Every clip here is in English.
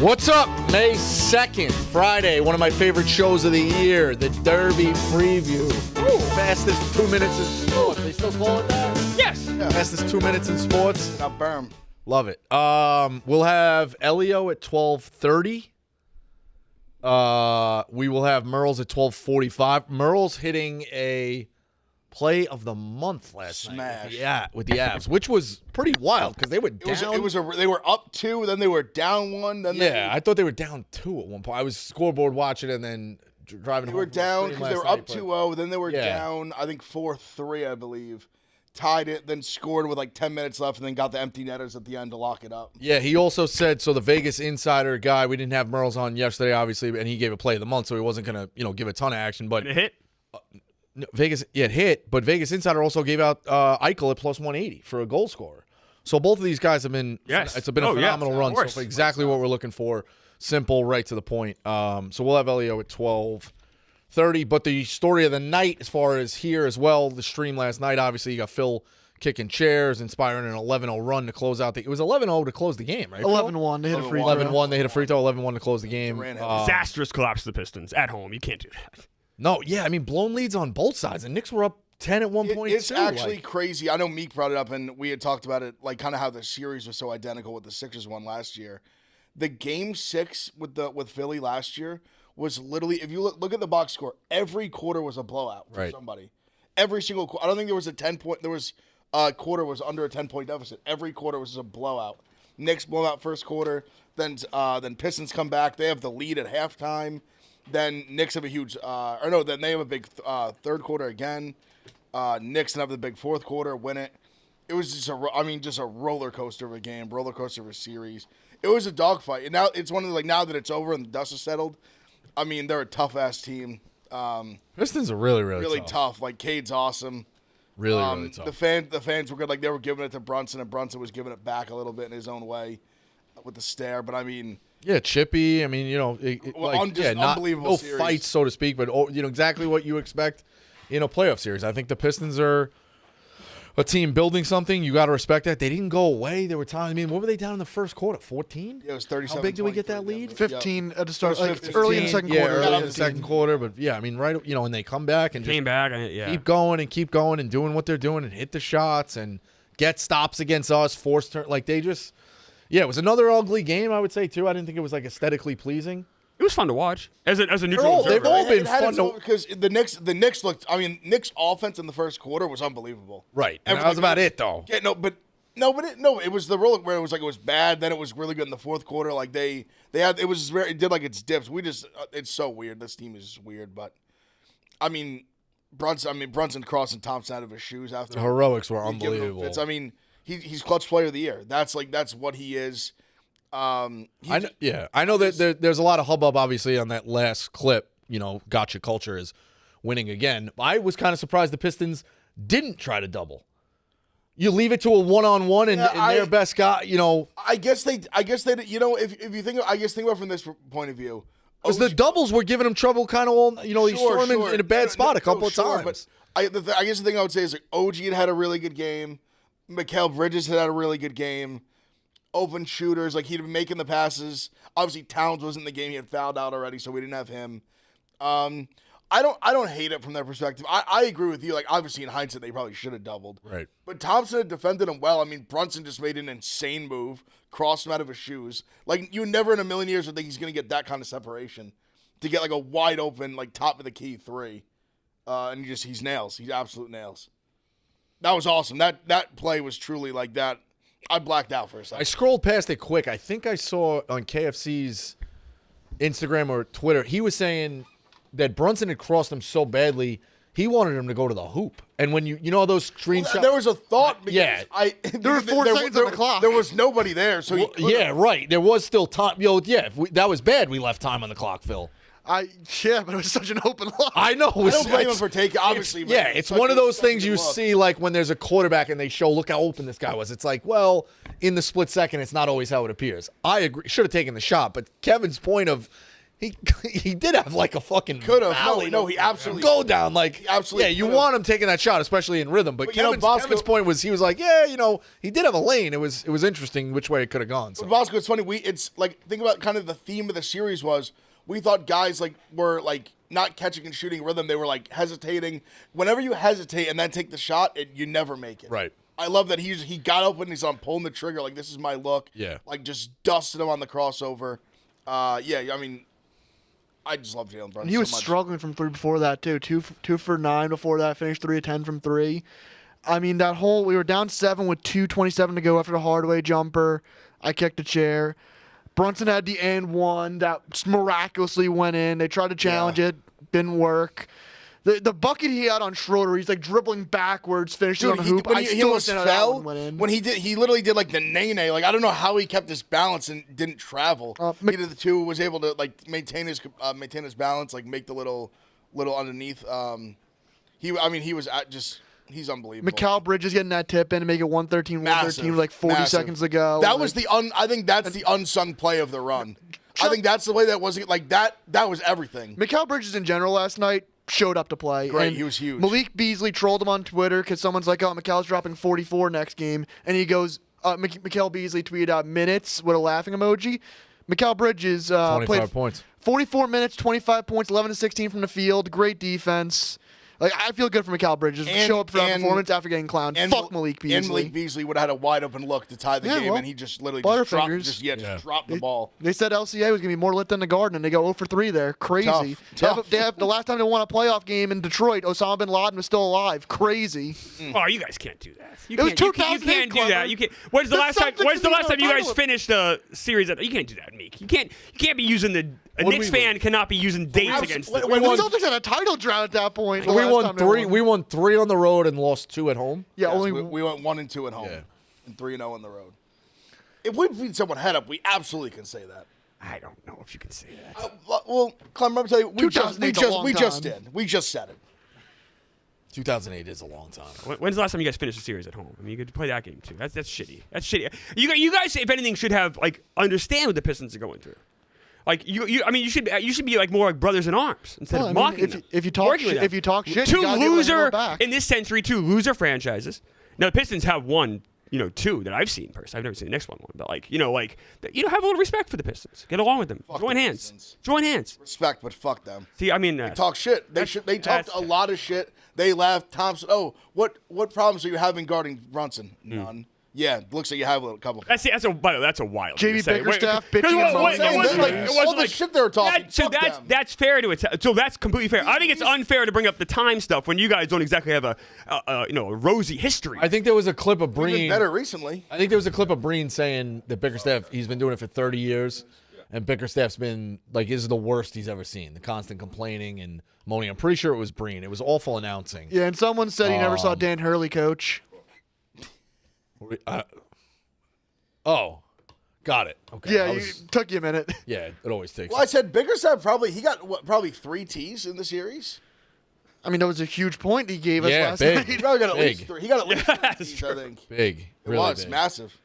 What's up? May 2nd, Friday, one of my favorite shows of the year, the Derby Preview. Ooh. Fastest 2 minutes in sports. They still call it that? Yes. Yeah. Fastest 2 minutes in sports. Now, berm. Love it. We'll have Elio at 12:30. We will have Merles at 12:45. Merles hitting a play of the month last night. Yeah, with the Avs, which was pretty wild because they were down. They were up 2, then they were down 1. Then I thought they were down 2 at one point. I was scoreboard watching and then driving. They were down because they were up 2-0. Then they were down, I think 4-3, I believe. Tied it, then scored with like 10 minutes left, and then got the empty netters at the end to lock it up. Yeah, he also said, so the Vegas insider guy, we didn't have Merles on yesterday, obviously, and he gave a play of the month, so he wasn't going to, give a ton of action. But it hit? Vegas, it hit, but Vegas insider also gave out Eichel at plus 180 for a goal scorer. So both of these guys have been, it's been a phenomenal run. So exactly what we're looking for. Simple, right to the point. So we'll have Elio at 12:30. But the story of the night, as far as here as well, the stream last night, obviously you got Phil kicking chairs, inspiring an 11-0 run to close out it was 11-0 to close the game, right? 11-1. They hit a free throw. 11-1. They hit a free throw. 11-1 to close the game. Disastrous collapse of the Pistons at home. You can't do that. No, yeah, I mean, blown leads on both sides. The Knicks were up 10 at one point. It's actually crazy. I know Meek brought it up, and we had talked about it, like kind of how the series was so identical with the Sixers one last year. The Game 6 with Philly last year was literally, if you look at the box score, every quarter was a blowout for somebody. Every single quarter. I don't think there was a 10-point. There was quarter was under a 10-point deficit. Every quarter was a blowout. Knicks blow out first quarter. Then Pistons come back. They have the lead at halftime. Then Knicks have a huge, then they have a big third quarter again. Knicks then have the big fourth quarter, win it. It was just a roller coaster of a game, roller coaster of a series. It was a dogfight. And now it's one of the, now that it's over and the dust is settled, I mean, they're a tough-ass team. Pistons are really tough. Like, Cade's awesome. Really tough. The fans were good. Like, they were giving it to Brunson, and Brunson was giving it back a little bit in his own way with the stare. But, I mean... Yeah, chippy. I mean, unbelievable no series. Fights, so to speak, but exactly what you expect in a playoff series. I think the Pistons are a team building something. You got to respect that. They didn't go away. There were times. I mean, what were they down in the first quarter? 14? Yeah, it was 37. How big did we get that lead? 15 at the start, early in the second quarter. Early in the second quarter. But yeah, I mean, and they come back and keep going and doing what they're doing and hit the shots and get stops against us. Force turn they just. Yeah, it was another ugly game, I would say, too. I didn't think it was, aesthetically pleasing. It was fun to watch. As a neutral observer. They've all been fun to... Because the Knicks looked... I mean, Knicks' offense in the first quarter was unbelievable. Right. And that was about it, though. Yeah, it was the roller where it was bad, then it was really good in the fourth quarter. Like, it did its dips. It's so weird. This team is just weird, but... I mean, Brunson crossing Thompson out of his shoes after... The heroics were unbelievable. I mean... He's clutch player of the year. That's what he is. I know that there's a lot of hubbub, obviously, on that last clip. Gotcha culture is winning again. I was kind of surprised the Pistons didn't try to double. You leave it to a one-on-one and their best guy. I guess they. If you think about it from this point of view, because the doubles were giving him trouble, kind of all. He saw him in a bad spot a couple of times. But I guess the thing I would say is OG had a really good game. Mikal Bridges had a really good game. Open shooters, he'd been making the passes. Obviously, Towns wasn't in the game; he had fouled out already, so we didn't have him. I don't hate it from their perspective. I agree with you. Obviously, in hindsight, they probably should have doubled. Right. But Thompson had defended him well. I mean, Brunson just made an insane move, crossed him out of his shoes. You never in a million years would think he's going to get that kind of separation to get a wide open, top of the key three, and he's nails. He's absolute nails. That was awesome. That play was truly that. I blacked out for a second. I scrolled past it quick. I think I saw on KFC's Instagram or Twitter, he was saying that Brunson had crossed him so badly, he wanted him to go to the hoop. And when you know those screenshots. There was a thought. Yeah. There were 4 seconds on the clock. There was nobody there. So right. There was still time. That was bad. We left time on the clock, Phil. But it was such an open look. I know. I don't blame him for taking. Obviously, it's one of those things you see when there's a quarterback and they show, look how open this guy was. It's in the split second, it's not always how it appears. I agree. Should have taken the shot, but Kevin's point of He did have like a fucking Could have. valley. No, he absolutely go down. Like, absolutely. Yeah, you want him taking that shot, especially in rhythm. But Kevin's point was he was like, yeah, he did have a lane. It was interesting which way it could have gone. So. But Bosco, it's funny. It's like, think about kind of the theme of the series was we thought guys like were like not catching and shooting rhythm. They were like hesitating. Whenever you hesitate and then take the shot, you never make it. Right. I love that he got open. He's on pulling the trigger. Like, this is my look. Yeah. Like, just dusted him on the crossover. Yeah, I mean, I just love Jalen Brunson. And he was so much. struggling from 3 before that too. 2 for 9 before that. Finished 3 of 10 from 3. I mean, we were down 7 with 2:27 to go after the Hardaway jumper. I kicked a chair. Brunson had the and one that miraculously went in. They tried to challenge it, didn't work. The bucket he had on Schroeder, he's like dribbling backwards, finishing on a hoop. When he almost fell, when he literally did like the nay-nay. Like, I don't know how he kept his balance and didn't travel. Either the two was able to like maintain his balance, like make the little underneath. He was he's unbelievable. Mikal Bridges getting that tip in and make it 113 with like 40 seconds to go. That was I think that's the unsung play of the run. I think that's the way that was like that was everything. Mikal Bridges in general last night showed up to play. Great, and he was huge. Malik Beasley trolled him on Twitter because someone's like, oh, Mikal's dropping 44 next game. And he goes, Mikal Beasley tweeted out minutes with a laughing emoji. Mikal Bridges 25 points. 44 minutes, 25 points, 11 to 16 from the field. Great defense. Like, I feel good for Mikal Bridges. Show up for that performance after getting clowned. Fuck Malik Beasley. And Malik Beasley would have had a wide open look to tie the game, and he just literally just dropped the ball. They said LCA was going to be more lit than the Garden, and they go 0 for 3 there. Crazy. Tough. They have the last time they won a playoff game in Detroit, Osama bin Laden was still alive. Crazy. Oh, you guys can't do that. It was 2008, you can't do that. You can't. When's the last time you guys finished a series? You can't do that, Meek. You can't be using a Knicks fan cannot be using dates against them. The Celtics had a title drought at that point. We won 3 on the road and lost 2 at home. Yeah, we went 1 and 2 at home, and 3-0 on the road. If we beat someone head up, we absolutely can say that. I don't know if you can say that. Well, Clem, I'm telling you, we just did. We just said it. 2008 is a long time. When's the last time you guys finished a series at home? I mean, you could play that game too. That's shitty. That's shitty. You guys, if anything, should have like understand what the Pistons are going through. Like you should be like more like brothers in arms instead of mocking them. If you talk shit, two loser in this century, 2 loser franchises. Now the Pistons have won, 2 that I've seen personally. I've never seen the next one, but have a little respect for the Pistons. Get along with them. Join hands. Respect, but fuck them. See, I mean, they talk shit. They talked a lot of shit. They laughed. Thompson. Oh, what problems are you having guarding Brunson? None. Yeah, looks like you have a couple. That's a wild. JB Bickerstaff bitching all the shit they were talking. That's fair to it. So that's completely fair. I think it's unfair to bring up the time stuff when you guys don't exactly have a rosy history. I think there was a clip of Breen. Been better recently. I think there was a clip of Breen saying that Bickerstaff, he's been doing it for 30 years, and Bickerstaff's been like, this is the worst he's ever seen. The constant complaining and moaning. I'm pretty sure it was Breen. It was awful announcing. Yeah, and someone said he never saw Dan Hurley coach. Got it. Okay. Yeah, took you a minute. Yeah, it always takes. Well, I said Bickerstaff he got 3 T's in the series. I mean, that was a huge point he gave us last big. night. He probably got at least 3. He got at least 3 T's, I think. Big. It was big. massive.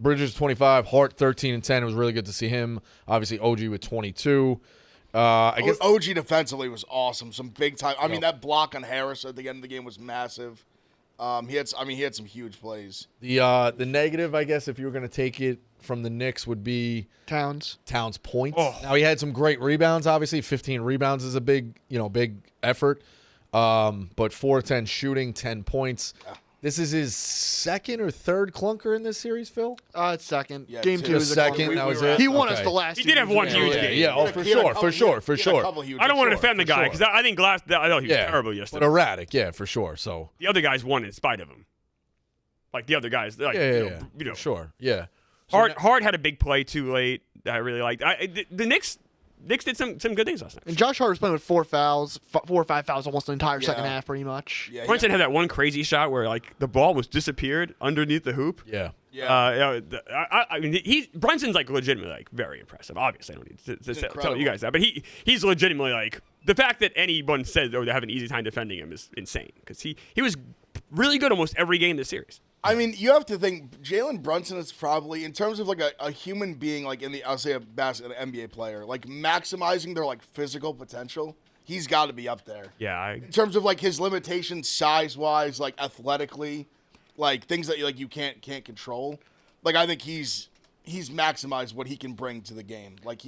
Bridges 25, Hart 13 and 10. It was really good to see him. Obviously, OG with 22. I guess OG defensively was awesome. Some big time. I mean, that block on Harris at the end of the game was massive. He had some huge plays. The negative, I guess, if you were going to take it from the Knicks, would be Towns points. Now he had some great rebounds. Obviously, 15 rebounds is a big effort. But 4-10 shooting, 10 points. Yeah. This is his second or third clunker in this series, Phil? It's second. Yeah, game 2 is second. That was it. He won us the last. He did have one huge game. Yeah, for sure. I don't want to defend the guy because I think I know he was terrible yesterday. But erratic, for sure. So the other guys won in spite of him. Like the other guys, for sure. Yeah. Hart had a big play too late that I really liked. The Knicks did some good things last night. And Josh Hart was playing with 4 fouls, 4 or 5 fouls almost the entire second half, pretty much. Yeah, Brunson had that one crazy shot where like the ball was disappeared underneath the hoop. Yeah. Yeah. I mean, Brunson's like legitimately like very impressive. Obviously, I don't need to tell you guys that, but he's legitimately like the fact that anyone says they have an easy time defending him is insane because he was really good almost every game this series. I mean, you have to think Jalen Brunson is probably, in terms of like a human being, like I'll say an NBA player, like maximizing their like physical potential. He's got to be up there. Yeah. In terms of like his limitations, size-wise, like athletically, like things that like you can't control. Like I think he's maximized what he can bring to the game. Like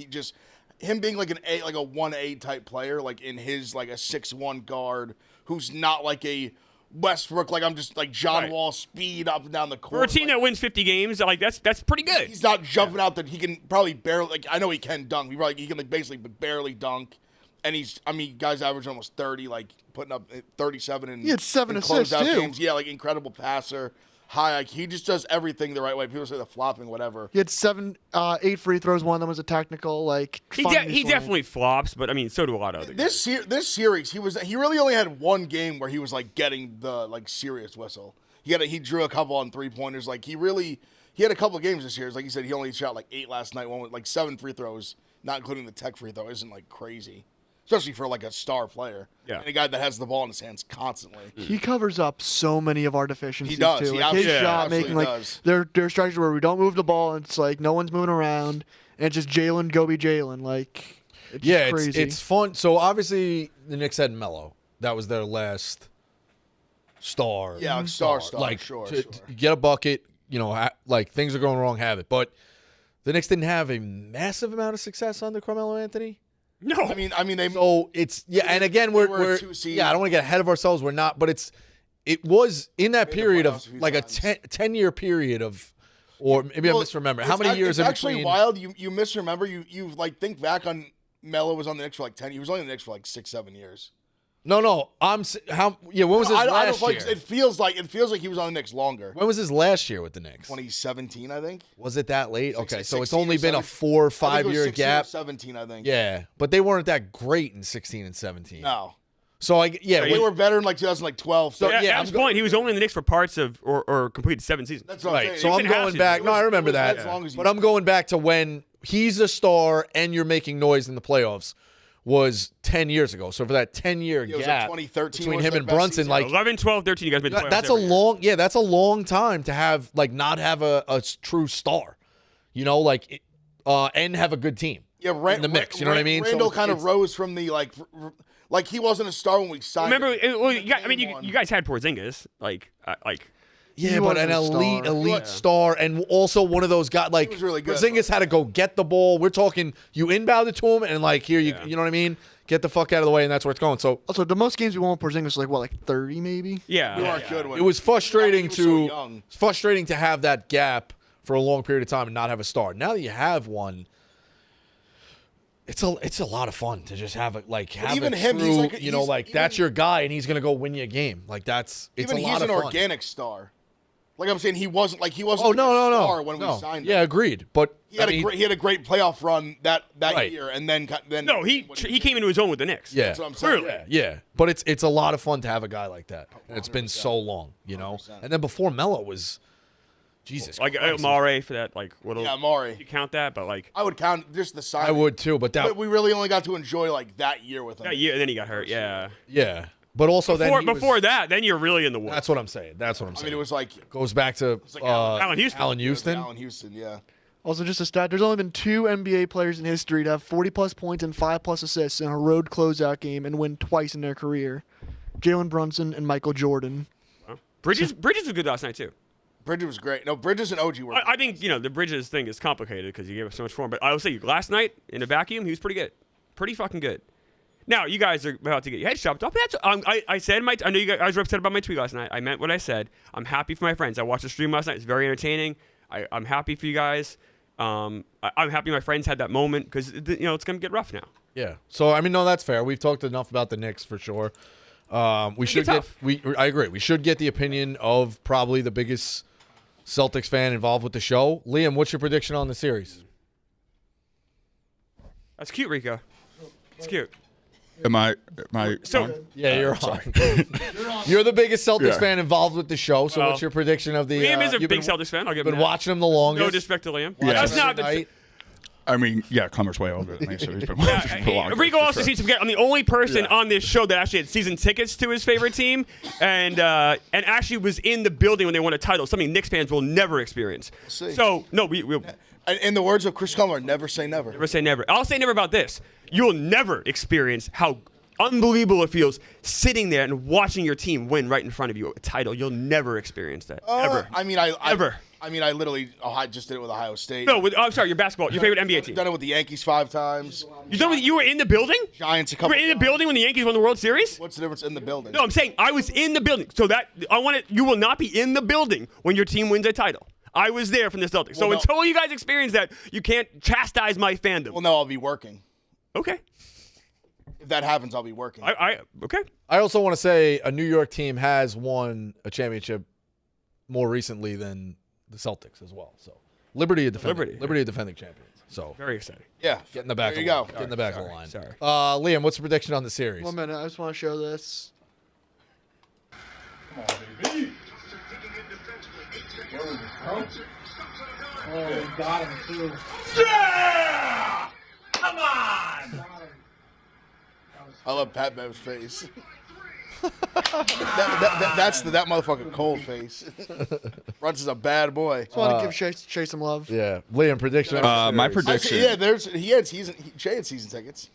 him being like a 1A type player, like in his like a 6'1" guard who's not like a Westbrook, like I'm just like John Wall speed up and down the court. For a team that wins 50 games, like that's pretty good. He's not jumping out that he can probably barely, like I know he can dunk. He can like basically barely dunk. And guys average almost 30, like putting up 37 and he had 7 assists too. Games. Yeah, like incredible passer. High, like he just does everything the right way. People say the flopping, whatever. He had 8 free throws. One of them was a technical. Like he definitely flops, but I mean, so do a lot of other guys. This series, he really only had one game where he was like getting the like serious whistle. He drew a couple on 3-pointers. Like he had a couple of games this year. Like he said, he only shot like 8 last night. One with like 7 free throws, not including the tech free throw, isn't like crazy. Especially for like a star player. Yeah. And a guy that has the ball in his hands constantly. He covers up so many of our deficiencies he does. too. He like his shot making, like does. there are stretches where we don't move the ball and it's like no one's moving around and it's just Jalen, go be Jalen. Like it's crazy. It's fun. So obviously the Knicks had Melo. That was their last star. Yeah, star. Like sure. Get a bucket, like things are going wrong, have it. But the Knicks didn't have a massive amount of success under Carmelo Anthony. No, I mean they. So it's and again we're I don't want to get ahead of ourselves. We're not, but it was in that period of like a 10-year period of, or maybe I'm misremembering. How many years? It's actually wild. You misremember. You like think back on Melo was on the Knicks for like 10. He was only on the Knicks for like 6-7 years. No. When was his last year? It feels like he was on the Knicks longer. When was his last year with the Knicks? 2017, I think. Was it that late? Okay, so it's only been a 4 or 5 year gap. 17, I think. Yeah, but they weren't that great in 16 and 17. No. So they were better in like 2012. So at his point, he was only in the Knicks for parts of or completed 7 seasons. That's what I'm saying. So I'm going back. No, I remember that. But I'm going back to when he's a star and you're making noise in the playoffs. Was 10 years ago. So for that 10-year gap like between him and Brunson, like 11, 12, 13, you guys made the playoffs. That's a long time to have not have a true star, and have a good team. Yeah, in the mix. You know what I mean? Randall kind of rose from the like he wasn't a star when we signed. Remember, you guys had Porzingis, like. Yeah, but an elite star, and also one of those guys like really good, Porzingis had to go get the ball. We're talking you inbounded to him, and like here you know what I mean. Get the fuck out of the way, and that's where it's going. So also the most games we won with Porzingis was like 30 maybe. Yeah, we weren't good. It was frustrating to have that gap for a long period of time and not have a star. Now that you have one. It's a lot of fun to just have even him, true, he's like that's your guy, and he's gonna go win you a game. Like it's a lot of fun. He's an organic star. Like I'm saying, he wasn't. Oh no! When we signed him. Yeah, agreed. But he had a great playoff run that year, and then no, he came into his own with the Knicks. Yeah, that's what I'm saying. Yeah. But it's a lot of fun to have a guy like that. And it's been so long, 100%. And then before Melo was, Jesus, like Mare for that, like what? Yeah, Mare. You count that, but like I would count just the sign. I would too, but we really only got to enjoy like that year with him. That year, and then he got hurt. Yeah. Yeah. But also before that, then you're really in the woods. That's what I'm saying. I mean, it was like goes back to Allen Houston. Allen Houston, yeah. Also, just a stat: there's only been 2 NBA players in history to have 40+ points and 5+ assists in a road closeout game and win twice in their career. Jalen Brunson and Michael Jordan. Bridges was good last night too. Bridges was great. No, Bridges and OG were. I think the Bridges thing is complicated because he gave us so much for him. But I will say, last night in a vacuum, he was pretty good, pretty fucking good. Now you guys are about to get your heads chopped off. I said I know you guys were upset about my tweet last night. I meant what I said. I'm happy for my friends. I watched the stream last night. It's very entertaining. I'm happy for you guys. I'm happy my friends had that moment because it's gonna get rough now. Yeah. So I mean, no, that's fair. We've talked enough about the Knicks for sure. I agree. We should get the opinion of probably the biggest Celtics fan involved with the show. Liam, what's your prediction on the series? That's cute, Rico. It's cute. Am I So- on? Yeah, you're on. You're the biggest Celtics fan involved with the show. So Well, what's your prediction of the? Liam is a you've big been, Celtics fan. I'll give Been him that. watching them the longest. No disrespect to Liam. Yeah. That's not the. Night. I mean, yeah, Cumber's way older than me, so he's been watching for longer. Rico for also sure. seems to forget I'm the only person on this show that actually had season tickets to his favorite team, and actually was in the building when they won a title. Something Knicks fans will never experience. see. So no, we'll In the words of Chris Comer, never say never. never say never. I'll say never about this. You'll never experience how unbelievable it feels sitting there and watching your team win right in front of you a title. You'll never experience that ever. I mean, Ever. I literally I just did it with Ohio State. No, I'm sorry. Your basketball, your favorite NBA team. Done it with the Yankees 5 times. You were in the building. Giants a You couple. were in the times. building when the Yankees won the World Series. What's the difference in the building? No, I'm saying I was in the building. So that you will not be in the building when your team wins a title. I was there from the Celtics. So Well, no. until you guys experience that, you can't chastise my fandom. Well, no, I'll be working. Okay. If that happens, I'll be working. Okay. I also want to say a New York team has won a championship more recently than the Celtics as well. So Liberty are defending champions. So Very exciting. yeah. get in the back. There of you the go. line. Get in the back of the line. Sorry. Liam, what's the prediction on the series? 1 minute. I just want to show this. Oh, got him too. I love Pat Bev's face. That's that motherfucking cold face. Brunson's a bad boy. Just want to give Shay some love. Yeah, Liam, prediction. on the My series. prediction. Yeah, Shay had season tickets.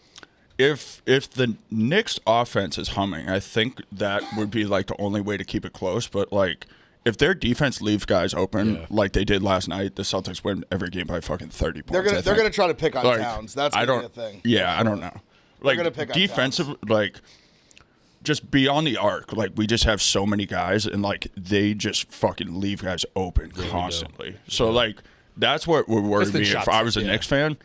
If the Knicks offense is humming, I think that would be like the only way to keep it close. But like, if their defense leaves guys open like they did last night, the Celtics win every game by fucking 30 points. They're gonna try to pick on Like, Towns. That's I gonna don't. be a thing. Yeah, I don't know. Like gonna pick on defensive, like just beyond the arc. Like we just have so many guys, and like they just fucking leave guys open constantly. So like that's what would worry Pistons me if shots, I was a Knicks fan.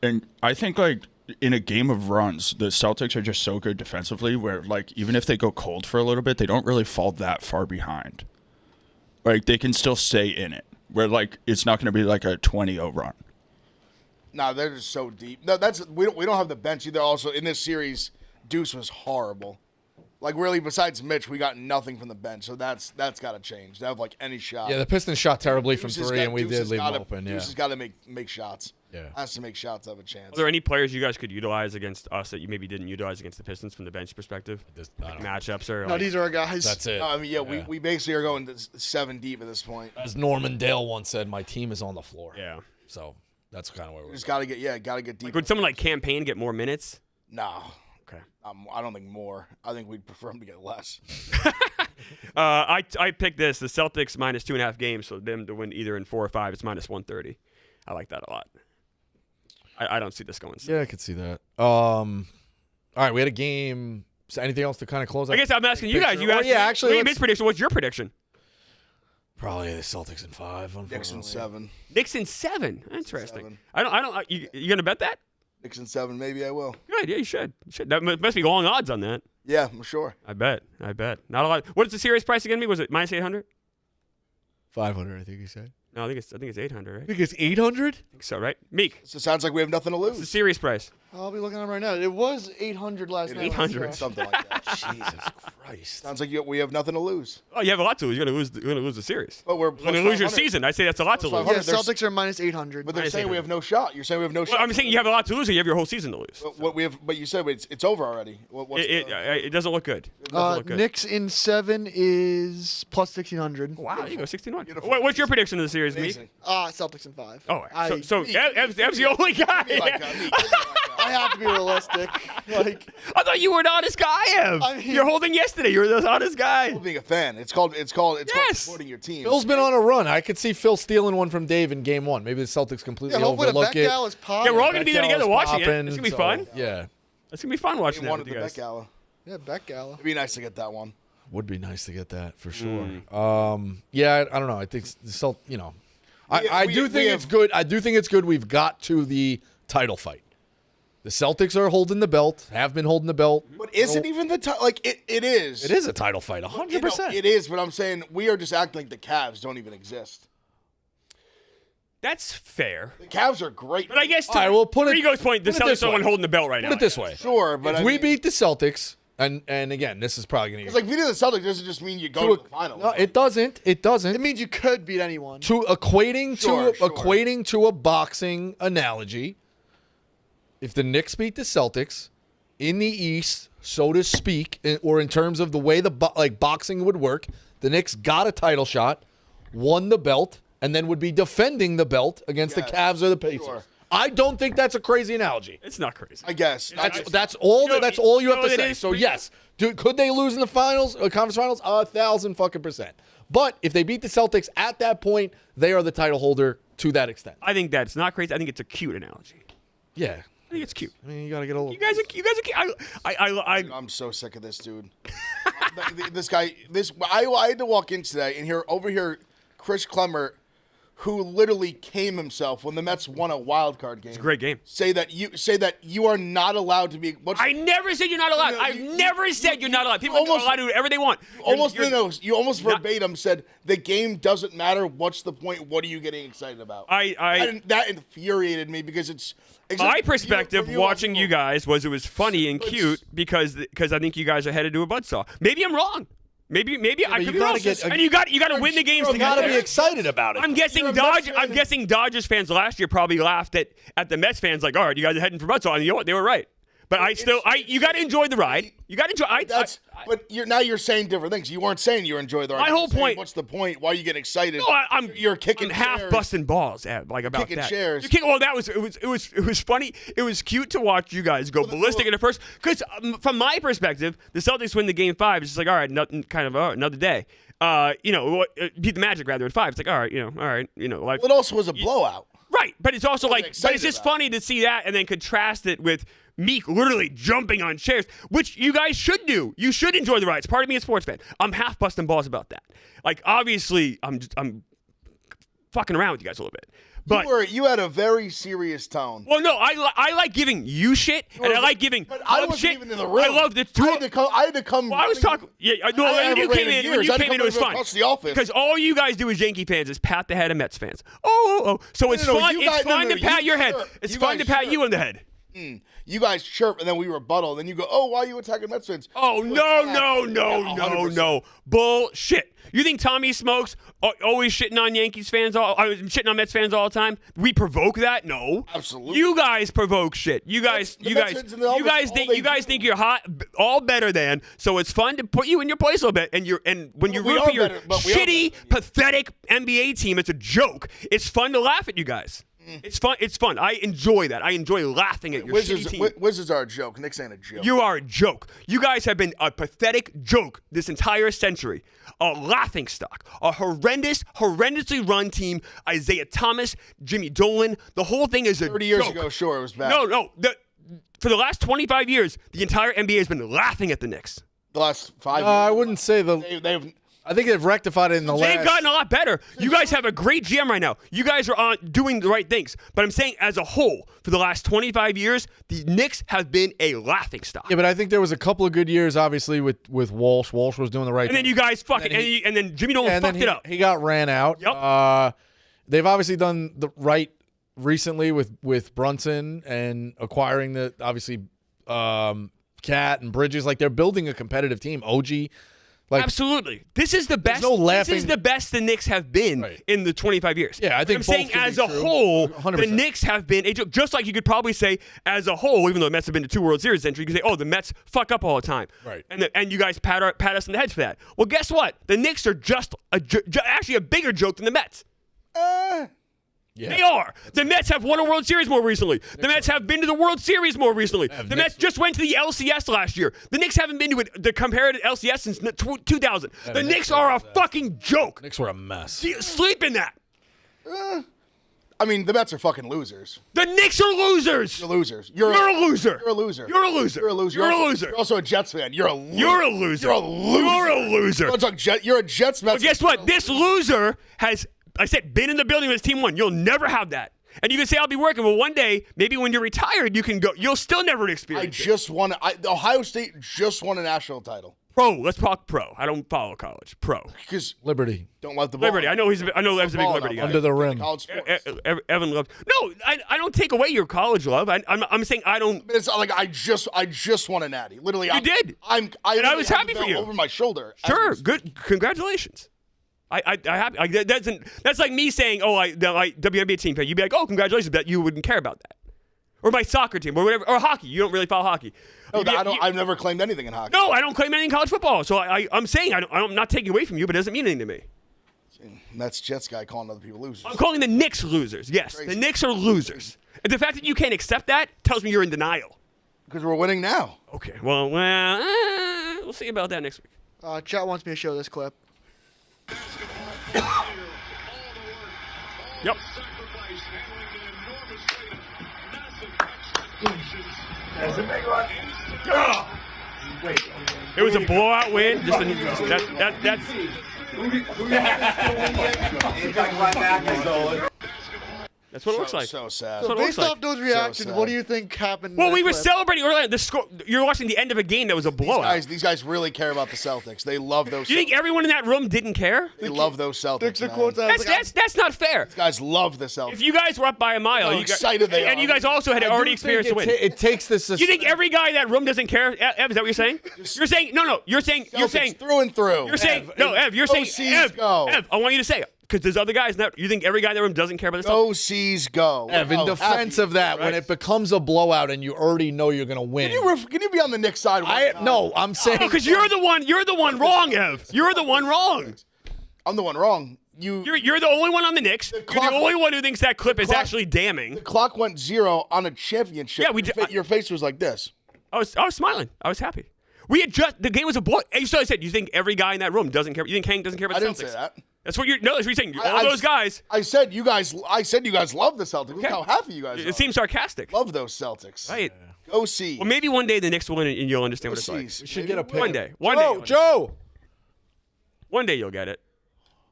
And I think like in a game of runs, the Celtics are just so good defensively where like even if they go cold for a little bit, they don't really fall that far behind. Like they can still stay in it. Where like it's not going to be like a 20-0 run. No, they're just so deep. No, we don't have the bench either. Also, in this series, Deuce was horrible. Like really, besides Mitch, we got nothing from the bench. So that's got to change. They have like any shot. Yeah, the Pistons shot terribly from Deuce has three, got- and we Deuce did has leave them gotta- open. Deuce Yeah, has got to make shots. Yeah. Has to make shots to have a chance. Are there any players you guys could utilize against us that you maybe didn't utilize against the Pistons from the bench perspective? I don't know. Matchups or No, these are our guys. That's it. No, I mean, yeah, we basically are going to 7 deep at this point. As Norman Dale once said, my team is on the floor. Yeah. So that's kind of where we're Just going. got to get deep. Would someone like Campaign get more minutes? No, Okay. I don't think more. I think we'd prefer him to get less. I picked this. The Celtics minus 2.5 games, so them to win either in 4 or 5. It's minus 130. I like that a lot. I don't see this going. Yeah, I could see that. All right, we had a game. So anything else to kind of close out? I guess I'm asking you guys. You Or, asked yeah, actually, his prediction. What's your prediction? probably the Celtics in 5. Knicks in unfortunately. 7. Knicks in 7. Interesting. 7. I don't. You gonna bet that? Knicks in 7. Maybe I will. Good. Yeah, you should. That must be long odds on that. Yeah, I'm sure. I bet. Not a lot. What is the series price again? Was it minus 800? 500, I think you said. No, I think it's 800. Right? I think it's 800. I think so, right? Meek. So it sounds like we have nothing to What's the lose. series price? I'll be looking at it right now. It was 800 last night. 800. Something like that. Jesus Christ. Sounds like we have nothing to lose. Oh, you have a lot to lose. You're gonna lose the series. But we're You're gonna lose your season. I say that's a lot to Plus lose. 500. Yeah, Celtics are minus 800. But they're Minus saying we 800. have no shot. You're saying we have no Well, shot. I'm saying you have a lot to lose, or you have your whole season to lose. What we have, but you said it's over already. What's It doesn't look good. It doesn't look good. Knicks in 7 is plus 1600. Wow, you go 16-1. Beautiful. What's your prediction of the series, Meek? amazing. Celtics in 5. Oh, I, so Ev's the only guy. Be like that. Be like that. I have to be realistic. Like, I thought you were an honest guy, Ev. I mean- You're holding yesterday. You're the honest guy. Being a fan, it's called Yes. supporting your team. Phil's been on a run. I could see Phil stealing one from Dave in game 1. Maybe the Celtics completely yeah, hopefully the overlook bet it. gal is popping. Yeah, we're all gonna be there Bet together Gala's watching it. popping, It's gonna be so, fun. Yeah. It's gonna be fun watching He that wanted with the you Bet guys. Gala. Yeah, bet gala. It'd be nice to get that one. Would be nice to get that for sure. Mm. Yeah, I don't know. I think the We- I we- do we think have- it's good. I do think it's good we've got to the title fight. The Celtics are holding the belt, have been holding the belt. But is it even the like it is? It is a title fight, 100%. It is, but I'm saying we are just acting like the Cavs don't even exist. That's fair. The Cavs are great. But I guess All right, well, put it- Rigo's point, the put it Celtics this are the way. one holding the belt right now. Put it this way. Sure, but If we beat the Celtics, and again, this is probably going to it's like beating the Celtics doesn't just mean you go to the finals. No, it doesn't. It doesn't. It means you could beat anyone. To equating Sure. equating to a boxing analogy, if the Knicks beat the Celtics in the East, so to speak, or in terms of the way boxing would work, the Knicks got a title shot, won the belt, and then would be defending the belt against the Cavs or the Pacers. Sure. I don't think that's a crazy analogy. It's not crazy. I guess. That's all. That's all you have to what it say. is So for you? yes, could they lose in the finals, conference finals? 1,000%. But if they beat the Celtics at that point, they are the title holder to that extent. I think that's not crazy. I think it's a cute analogy. Yeah, I think it's cute. I mean, you gotta get a little. You guys are cute. I'm so sick of this dude. This guy. I had to walk in today and hear Chris Clemmer, who literally came himself when the Mets won a wild card game. It's a great game. Say that you are not allowed to be. I never said you're not allowed. I've never said you're not allowed. People are allowed to do whatever they want. You almost verbatim said the game doesn't matter. What's the point? What are you getting excited about? That infuriated me because it's. My perspective watching you guys was it was funny and cute because I think you guys are headed to a buzzsaw. Maybe I'm wrong. Maybe I could be wrong. And you got to win the games. You got to be excited about it. I'm guessing Dodgers fans last year probably laughed at the Mets fans like, all right, you guys are heading for buzzsaw, and you know what? They were right. But you got to enjoy the ride. You got to enjoy. But you're saying different things. You weren't saying you enjoy the ride. My whole point. What's the point? Why are you getting excited? No, you're kicking. I'm half chairs. busting balls about Kicking that. chairs. It was funny. It was cute to watch you guys go ballistic in the first. Because from my perspective, the Celtics win the game 5. It's just like, all right, another day. Beat the Magic rather at 5. It's like, all right. It also was a blowout. Right, but it's also but it's just funny to see that and then contrast it with Meek literally jumping on chairs, which you guys should do. You should enjoy the ride. It's part of being a sports fan. I'm half busting balls about that. Like, obviously, I'm fucking around with you guys a little bit. But you had a very serious tone. Well, no, I like giving you shit, and I like giving I wasn't shit. even in the room. I love the two. I had to come. Well, I was talking. Yeah, when you came in, it was fun. The office. Because all you guys do as Yankee fans is pat the head of Mets fans. Oh. So it's fun. It's fun to pat your head. It's fun to pat you on the head. You guys chirp, and then we rebuttal. Then you go, "Oh, why are you attacking Mets fans?" Oh, no. Bullshit. You think Tommy Smokes always shitting on Yankees fans, shitting on Mets fans all the time? We provoke that? No. Absolutely. You guys provoke shit. You guys think you're hot, all better than. So it's fun to put you in your place a little bit. And when you root for your shitty, pathetic NBA team, it's a joke. It's fun to laugh at you guys. It's fun. I enjoy that. I enjoy laughing at your shitty team. Wizards are a joke. Knicks ain't a joke. You are a joke. You guys have been a pathetic joke this entire century. A laughing stock. A horrendously run team. Isaiah Thomas, Jimmy Dolan. The whole thing is a 30 years joke. ago, sure, it was bad. No. For the last 25 years, the entire NBA has been laughing at the Knicks. The last 5 years. I wouldn't say They've I think they've rectified it in the last. They've gotten a lot better. You guys have a great GM right now. You guys are doing the right things. But I'm saying as a whole, for the last 25 years, the Knicks have been a laughing stock. Yeah, but I think there was a couple of good years, obviously, with Walsh. Walsh was doing the right thing. And then you guys and then Jimmy Dolan fucked it up. He got ran out. Yep. They've obviously done the right recently with Brunson and acquiring Cat and Bridges. Like, they're building a competitive team. OG. Absolutely. This is the best. No laughing. This is the best the Knicks have been in the 25 years. Yeah, I think I'm saying as a whole, 100%. the Knicks have been a joke. Just like you could probably say as a whole, even though the Mets have been to 2 World Series entry, you could say, oh, the Mets fuck up all the time. Right. And you guys pat us on the head for that. Well, guess what? The Knicks are just actually a bigger joke than the Mets. Yeah. They are. The Mets have won a World Series more recently. The Mets have been to the World Series more recently. The Mets just went to the LCS last year. The Knicks haven't been to the comparative LCS since 2000. The Knicks are a fucking joke. Knicks were a mess. Sleep in that. I mean, the Mets are fucking losers. The Knicks are losers. You're losers. You're a loser. You're a loser. You're a loser. You're a loser. You're a loser. You're also a Jets fan. You're a loser. You're a loser. You're a loser. You're a loser. You're a Jets Mets. Well, guess what? This loser has, I said, been in the building with his team won. You'll never have that. And you can say, I'll be working. Well, one day, maybe when you're retired, you can go. You'll still never experience it. Ohio State just won a national title. Pro. Let's talk pro. I don't follow college. Pro. Because Liberty. don't let the ball. Liberty. I know Lev's a big Liberty guy. Under the rim. College sports. Evan loves. No, I don't take away your college love. I'm saying I don't. It's like I just won a natty. Literally, You did. I was happy for you. Over my shoulder. Sure. Good. Congratulations. That's like me saying, oh, WNBA team pick. You'd be like, oh, congratulations, but you wouldn't care about that. Or my soccer team, or whatever, or hockey. You don't really follow hockey. No, I've never claimed anything in hockey. No, I don't claim anything in college football. So I'm saying I'm not taking away from you, but it doesn't mean anything to me. And that's Jets guy calling other people losers. I'm calling the Knicks losers. Yes, Crazy. the Knicks are losers. And the fact that you can't accept that tells me you're in denial. Because we're winning now. Okay, well, we'll see about that next week. Chat wants me to show this clip. Yep. That's a big one. It was a blowout win. That's. That's what it looks like. So sad. That's what it looks Based like. off those reactions, sad. what do you think happened? Well, in we that were clip? celebrating earlier. The score. You're watching the end of a game that was a blowout. These guys really care about the Celtics. They love those. Do you think everyone in that room didn't care? They love those Celtics. The man. quotes I was That's not fair. These guys love the Celtics. If you guys were up by a mile, How you guys, excited they and are. you guys also had already experienced a win. It takes this. You think every guy in that room doesn't care? Ev, is that what you're saying? You're saying no. You're saying through and through. You're saying no, Ev. You're Go saying C's, go. Ev. I want you to say it because there's other guys. You think every guy in that room doesn't care about the Celtics? Go C's, go. Ev, in defense of that, when it becomes a blowout and you already know you're going to win. Can you be on the Knicks side? No, I'm saying. Because you're the one wrong, Ev. You're the one wrong. I'm the one wrong. You're the only one on the Knicks. You're the only one who thinks that clip is actually damning. The clock went 0 on a championship. Yeah, your face was like this. I was smiling. I was happy. The game was a blow. You still said you think every guy in that room doesn't care. You think Hank doesn't care about the Celtics? I didn't say that. That's what you're saying. All those guys. I said you guys love the Celtics. Look how happy you guys are. It seems sarcastic. Love those Celtics. Right. Go see. Well, maybe one day the Knicks will win and you'll understand what it's like. We should get a pick. One day. Joe. One day you'll get it.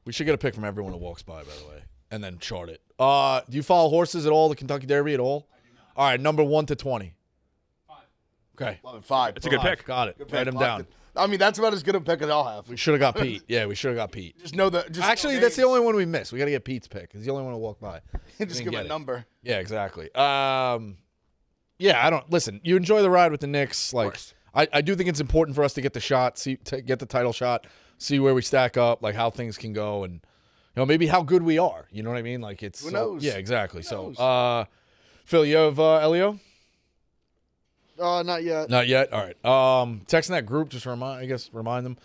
We should get a pick from everyone who walks by the way, and then chart it. Do you follow horses at all, the Kentucky Derby at all? All right, number 1 to 20. 5. Okay. 5. It's a good pick. Got it. Write them down. I mean, that's about as good a pick as I'll have. We should have got Pete. Yeah, we should have got Pete. Actually, that's the only one we missed. We got to get Pete's pick. He's the only one who walked by. Just give him a number. Yeah, exactly. Yeah, I don't listen. You enjoy the ride with the Knicks. Like, I do think it's important for us to get the shot, get the title shot, see where we stack up, like how things can go, and maybe how good we are. You know what I mean? Like it's who knows? Yeah, exactly. So, Phil, you have Elio? Not yet. Not yet. All right. Texting that group. Just remind them.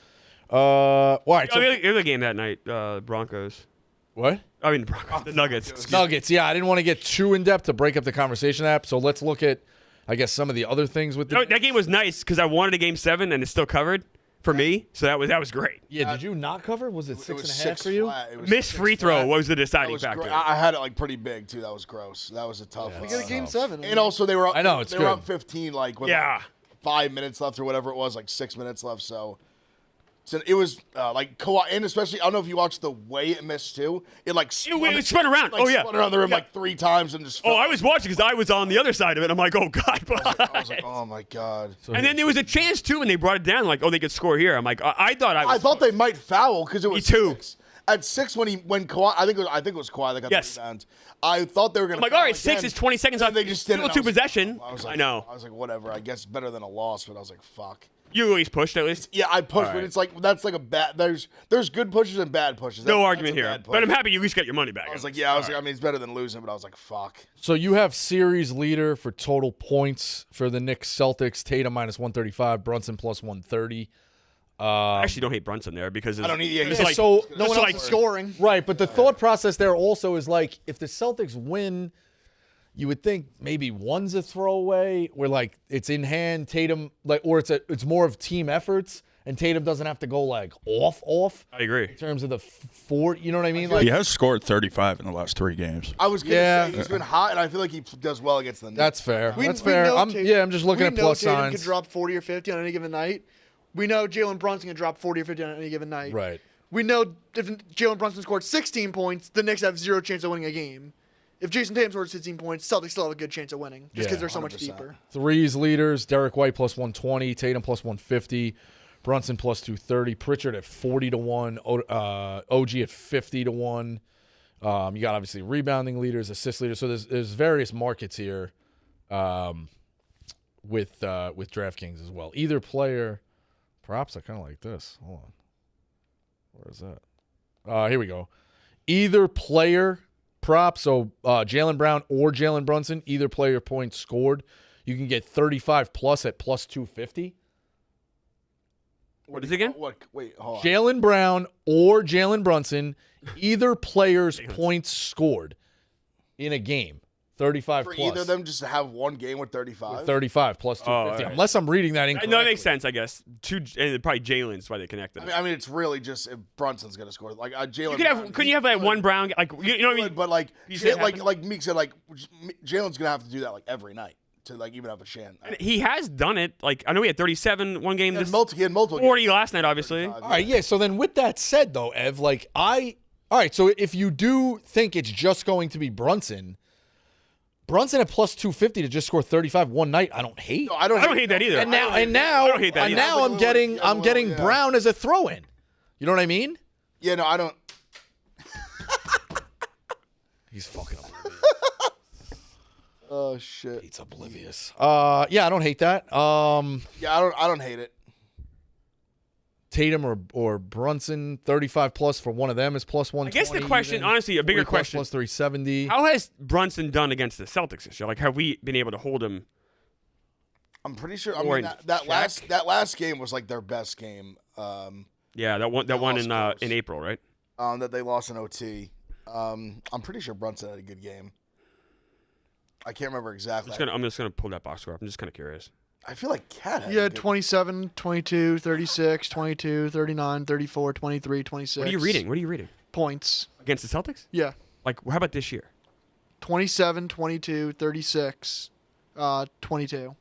All right. So the other game that night, Broncos. What? I mean, the Broncos, the Nuggets. Nuggets. Yeah, I didn't want to get too in depth to break up the conversation app. So let's look at, I guess, some of the other things with the. That game was nice because I wanted a game 7 and it's still covered for me. So that was great. Yeah. Did you not cover? Was it 6.5 for you? Missed free throw was the deciding factor. I had it like pretty big too. That was gross. That was a tough one. We got a game 7. And also they were up. I know, it's they were good. up 15 like with 5 minutes left or whatever it was, like 6 minutes left. So it was like Kawhi, and especially I don't know if you watched the way it missed too. It spun around. Spun around the rim like 3 times and just. I was watching because I was on the other side of it. I'm like, oh god. I was like, oh my god. And then there was a chance too when they brought it down. Like, they could score here. I'm like, I thought they might foul because it was me too. 6. At 6 when Kawhi, I think it was Kawhi that got the rebound. I thought they were going to. I'm like, all right, 6 is 20 seconds off. They just didn't. 2 possession. I know. I was like, whatever. I guess better than a loss, but I was like, fuck. You at least pushed at least. Yeah, I pushed, but it's like that's like a bad. There's good pushes and bad pushes. No argument here. But I'm happy you at least got your money back. I was like, I mean, it's better than losing, but I was like, fuck. So you have series leader for total points for the Knicks Celtics. Tatum minus 135, Brunson plus 130. I actually don't hate Brunson there because I don't need. It's like, so no one else is scoring. Right, but the thought process there also is like if the Celtics win, you would think maybe one's a throwaway where like it's in hand, Tatum or it's more of team efforts and Tatum doesn't have to go like off. I agree. In terms of the 4, you know what I mean? He has scored 35 in the last 3 games. I was gonna say he's been hot, and I feel like he does well against the Knicks. That's fair. That's We fair. know I'm just looking at plus Tatum signs. could drop 40 or 50 on any given night. We know Jalen Brunson can drop 40 or 50 on any given night. Right. We know if Jalen Brunson scored 16 points, the Knicks have 0 chance of winning a game. If Jason Tatum scores 16 points, Celtics still have a good chance of winning just because they're so much deeper. Threes leaders, Derek White plus 120, Tatum plus 150, Brunson plus 230. Pritchard at 40-1. OG at 50-1. You got obviously rebounding leaders, assist leaders. So there's various markets here with DraftKings as well. Either player, props I kind of like this. Hold on. Where is that? Here we go. Either player prop, so Jaylen Brown or Jalen Brunson, either player points scored, you can get 35 plus at plus 250. What is it again? Wait, hold on. Jaylen Brown or Jalen Brunson, either player's points scored in a game. 35 For plus. either of them just to have one game with 35? With 35 plus 250. right. Unless I'm reading that incorrectly. No, that makes sense, I guess. And probably Jalen's why they connected. I mean, it's really just if Brunson's going to score. Like Jalen. Couldn't you have like one Brown? Like you know what I mean? But like, You said like Meek said, like Jalen's going to have to do that like every night to like even have a chance. He has done it. Like I know he had 37 one game. He had multiple 40 games. last night, obviously. All right, yeah. So then with that said, though, Ev, like all right, so if you do think it's just going to be Brunson at plus 250 to just score 35 one night, I don't hate. No, I don't hate that either. And now I don't hate that either. I'm getting Brown as a throw-in. You know what I mean? Yeah, no, I don't. He's fucking oblivious. Oh shit. He's oblivious. Yeah, I don't hate that. Yeah, I don't hate it. Tatum or Brunson, 35 plus for one of them is plus 120. I guess the question, honestly, a bigger question. Plus 370. How has Brunson done against the Celtics this year? Like, have we been able to hold him? I'm pretty sure. I mean, that last game was like their best game. Yeah, that one in April, right? That they lost in OT. I'm pretty sure Brunson had a good game. I can't remember exactly. I'm just gonna pull that box score up. I'm just kind of curious. I feel like Cat had. He had 27, 22, 36, 22, 39, 34, 23, 26. What are you reading? Points. Against the Celtics? Yeah. Like, how about this year? 27, 22, 36, 22. All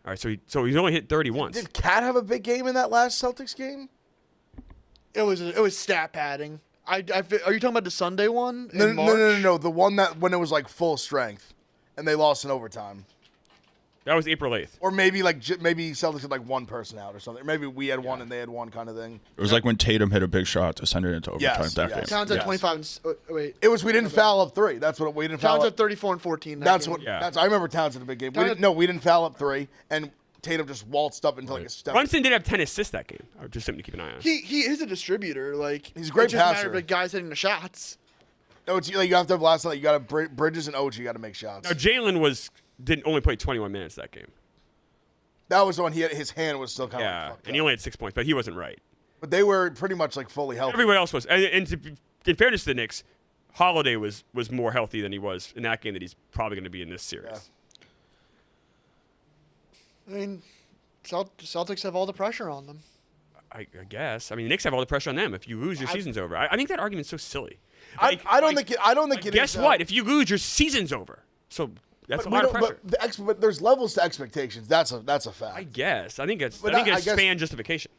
right, so he's only hit 30 once. Did Cat have a big game in that last Celtics game? It was stat padding. Are you talking about the Sunday one? No. The one that when it was like full strength, and they lost in overtime. That was April 8th. Or maybe maybe Celtics had like one person out or something. Or maybe we had one and they had one kind of thing. It was like when Tatum hit a big shot to send it into overtime. Yes, that yes. game. Towns at 25. Wait. It was we didn't foul up 3. That's what we didn't foul Towns up. at 34 and 14. That's game. what. Yeah. That's I remember Towns in a big game. We didn't foul up 3, and Tatum just waltzed up into like a step. Brunson did have 10 assists that game. Just something to keep an eye on. He is a distributor. Like He's a great it just passer. matter of the guys hitting the shots. No, it's like you have to have last night. You got to Bridges and OG. You got to make shots. Now Jalen didn't only play 21 minutes that game. That was the one his hand was still kind of Yeah, fucked and he up. only had 6 points, but he wasn't right. But they were pretty much like fully healthy. Everyone else was. And in fairness to the Knicks, Holiday was more healthy than he was in that game that he's probably going to be in this series. Yeah. I mean, Celtics have all the pressure on them. I guess. I mean, the Knicks have all the pressure on them. If you lose, your season's over. I think that argument's so silly. I don't think it is. Guess what? If you lose, your season's over. So that's a lot of pressure. But there's levels to expectations. That's a fact. I guess. I think it's guess- fan justification.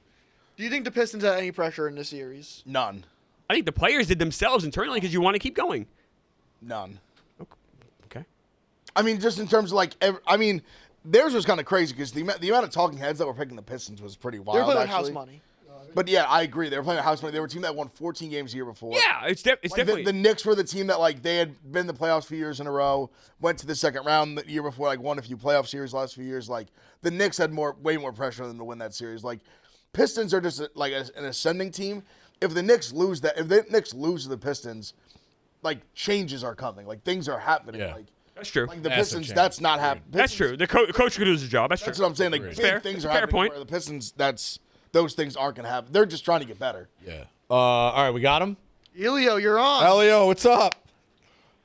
Do you think the Pistons had any pressure in this series? None. I think the players did themselves internally because you want to keep going. None. Okay. I mean, just in terms of like, theirs was kind of crazy because the amount of talking heads that were picking the Pistons was pretty wild. They're playing actually. house money. But yeah, I agree. They were playing house money. They were a team that won 14 games the year before. Yeah, it's definitely. The Knicks were the team that like they had been in the playoffs a few years in a row, went to the second round the year before, like won a few playoff series the last few years. Like the Knicks had way more pressure on them to win that series. Like Pistons are just like an ascending team. If the Knicks lose to the Pistons, like changes are coming. Like things are happening. Yeah. Like That's true. Like the Massive Pistons, change. that's not happening. That's true. The coach could lose his job. That's That's true. what I'm saying. Like big Fair. things are Fair happening. point. Where the Pistons, those things aren't going to happen. They're just trying to get better. Yeah. All right, we got him. Elio, you're on. Elio, what's up?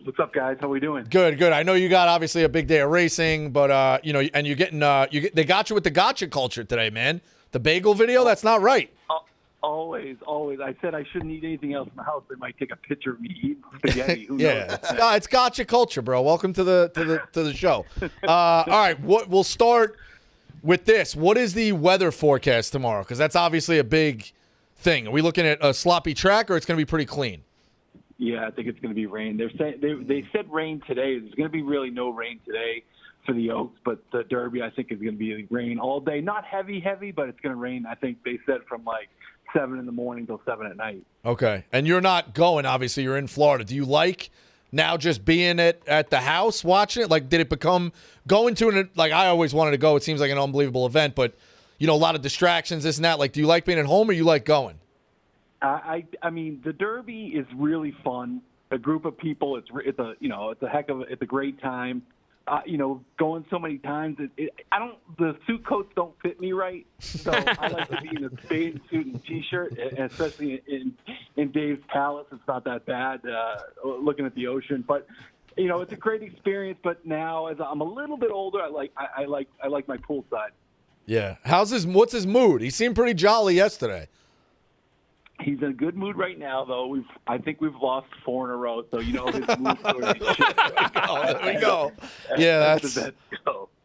What's up, guys? How we doing? Good. I know you got obviously a big day of racing, but and you're getting they got you with the gotcha culture today, man. The bagel video, that's not right. Always. I said I shouldn't eat anything else in the house. They might take a picture of me eating spaghetti. Who Yeah, knows? it's gotcha culture, bro. Welcome to the show. All right, we'll start with this. What is the weather forecast tomorrow? Because that's obviously a big thing. Are we looking at a sloppy track, or it's going to be pretty clean? Yeah, I think it's going to be rain. They're saying they said rain today. There's going to be really no rain today. for the Oaks, but the Derby I think is going to be rain all day. Not heavy, but it's going to rain. I think they said from like 7 in the morning till 7 at night. Okay, and you're not going. Obviously, you're in Florida. Do you like now just being at the house watching it? Like, did it become going to an like I always wanted to go? It seems like an unbelievable event, but a lot of distractions, this and that. Like, do you like being at home or you like going? I mean, the Derby is really fun. A group of people. It's a great time. Going so many times, the suit coats don't fit me right, so I like to be in a spade suit and t-shirt, and especially in Dave's Palace. It's not that bad looking at the ocean, but it's a great experience. But now, as I'm a little bit older, I like my poolside. Yeah. What's his mood? He seemed pretty jolly yesterday. He's in a good mood right now, though. I think we've lost 4 in a row, so his mood. There we go. Yeah,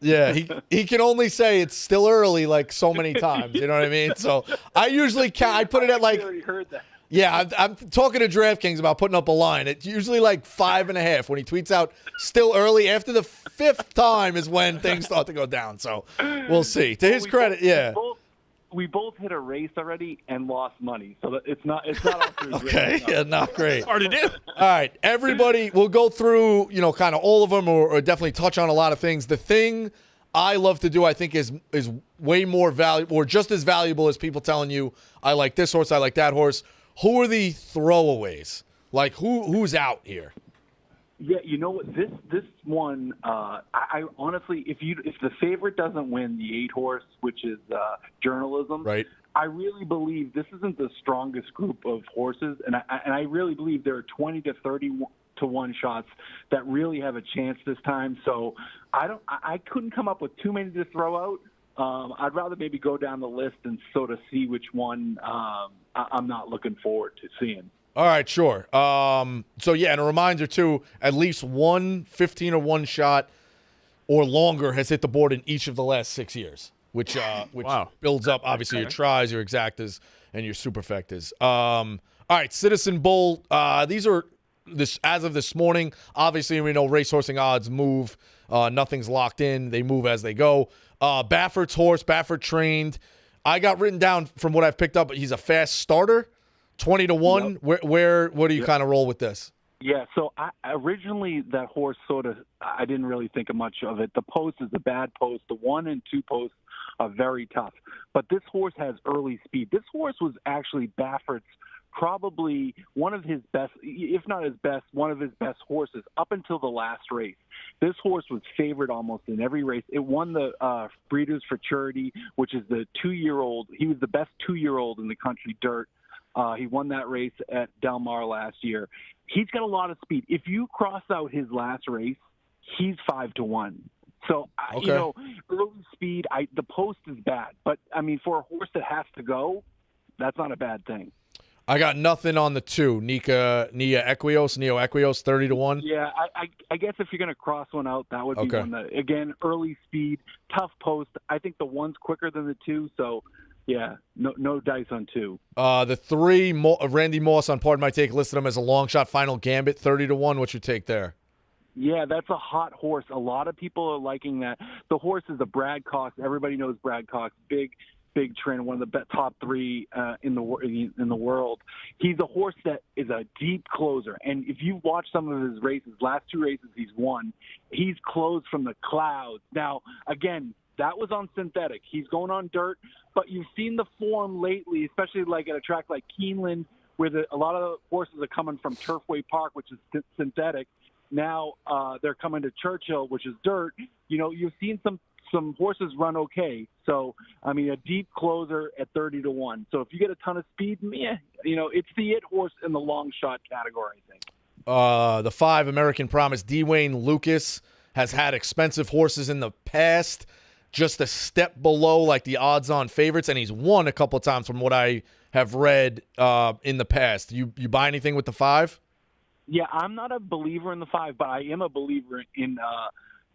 yeah. He can only say it's still early like so many times. You know what I mean? So I usually I put it at like. I already heard that. Yeah, I'm talking to DraftKings about putting up a line. It's usually like 5.5 when he tweets out still early. After the 5th time is when things start to go down. So we'll see. To his credit, yeah. We both hit a race already and lost money, so it's not off to a great okay, yeah, not great. Hard to do. All right, everybody, we'll go through, kind of all of them or definitely touch on a lot of things. The thing I love to do, I think, is way more valuable or just as valuable as people telling you, I like this horse, I like that horse. Who are the throwaways? Like, who's out here? Yeah, you know what? This one, I honestly, if the favorite doesn't win the 8 horse, which is journalism, right? I really believe this isn't the strongest group of horses, and I really believe there are 20 to 30 to 1 shots that really have a chance this time. So I couldn't come up with too many to throw out. I'd rather maybe go down the list and sort of see which one I'm not looking forward to seeing. All right, sure. So, yeah, and a reminder, too, at least one 15 or 1 shot or longer has hit the board in each of the last 6 years, which wow. builds up, obviously, your tries, your exactas, and your superfectas. All right, Citizen Bull. These are, as of this morning, obviously, we know racehorsing odds move. Nothing's locked in. They move as they go. Baffert's horse, Baffert trained. I got written down from what I've picked up, he's a fast starter. 20 to 1. Yep. Where do you kind of roll with this? Yeah, so originally that horse I didn't really think of much of it. The post is a bad post. The 1 and 2 posts are very tough. But this horse has early speed. This horse was actually Baffert's probably one of his best, if not his best, one of his best horses up until the last race. This horse was favored almost in every race. It won the Breeders' Futurity, which is the 2-year-old. He was the best 2-year-old in the country dirt. He won that race at Del Mar last year. He's got a lot of speed. If you cross out his last race, he's 5 to 1. So, early speed, the post is bad. But, I mean, for a horse that has to go, that's not a bad thing. I got nothing on the 2. Neo Equios, 30 to 1. Yeah, I guess if you're going to cross one out, that would be one that, again, early speed, tough post. I think the 1's quicker than the 2, so – yeah, no dice on 2. The 3, Randy Moss on Pardon My Take listed him as a long shot. Final Gambit, 30 to 1. What's your take there? Yeah, that's a hot horse. A lot of people are liking that. The horse is a Brad Cox. Everybody knows Brad Cox. Big trainer, one of the top 3 in the world. He's a horse that is a deep closer. And if you watch some of his races, last 2 races he's won, he's closed from the clouds. Now, again, that was on synthetic. He's going on dirt, but you've seen the form lately, especially like at a track like Keeneland, where a lot of the horses are coming from Turfway Park, which is synthetic. Now they're coming to Churchill, which is dirt. You've seen some horses run okay. So, I mean, a deep closer at 30 to 1. So if you get a ton of speed, it's the it horse in the long shot category, I think. The 5, American Promise, Dwayne Lucas, has had expensive horses in the past, just a step below like the odds-on favorites, and he's won a couple of times from what I have read in the past. You buy anything with the 5? Yeah, I'm not a believer in the 5, but I am a believer in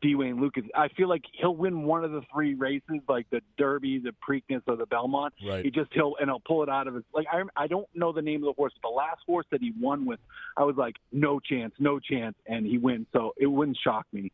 Dwayne Lucas. I feel like he'll win one of the 3 races, like the Derby, the Preakness, or the Belmont. Right. He'll pull it out of his. Like I don't know the name of the horse, but the last horse that he won with, I was like, no chance, and he wins. So it wouldn't shock me.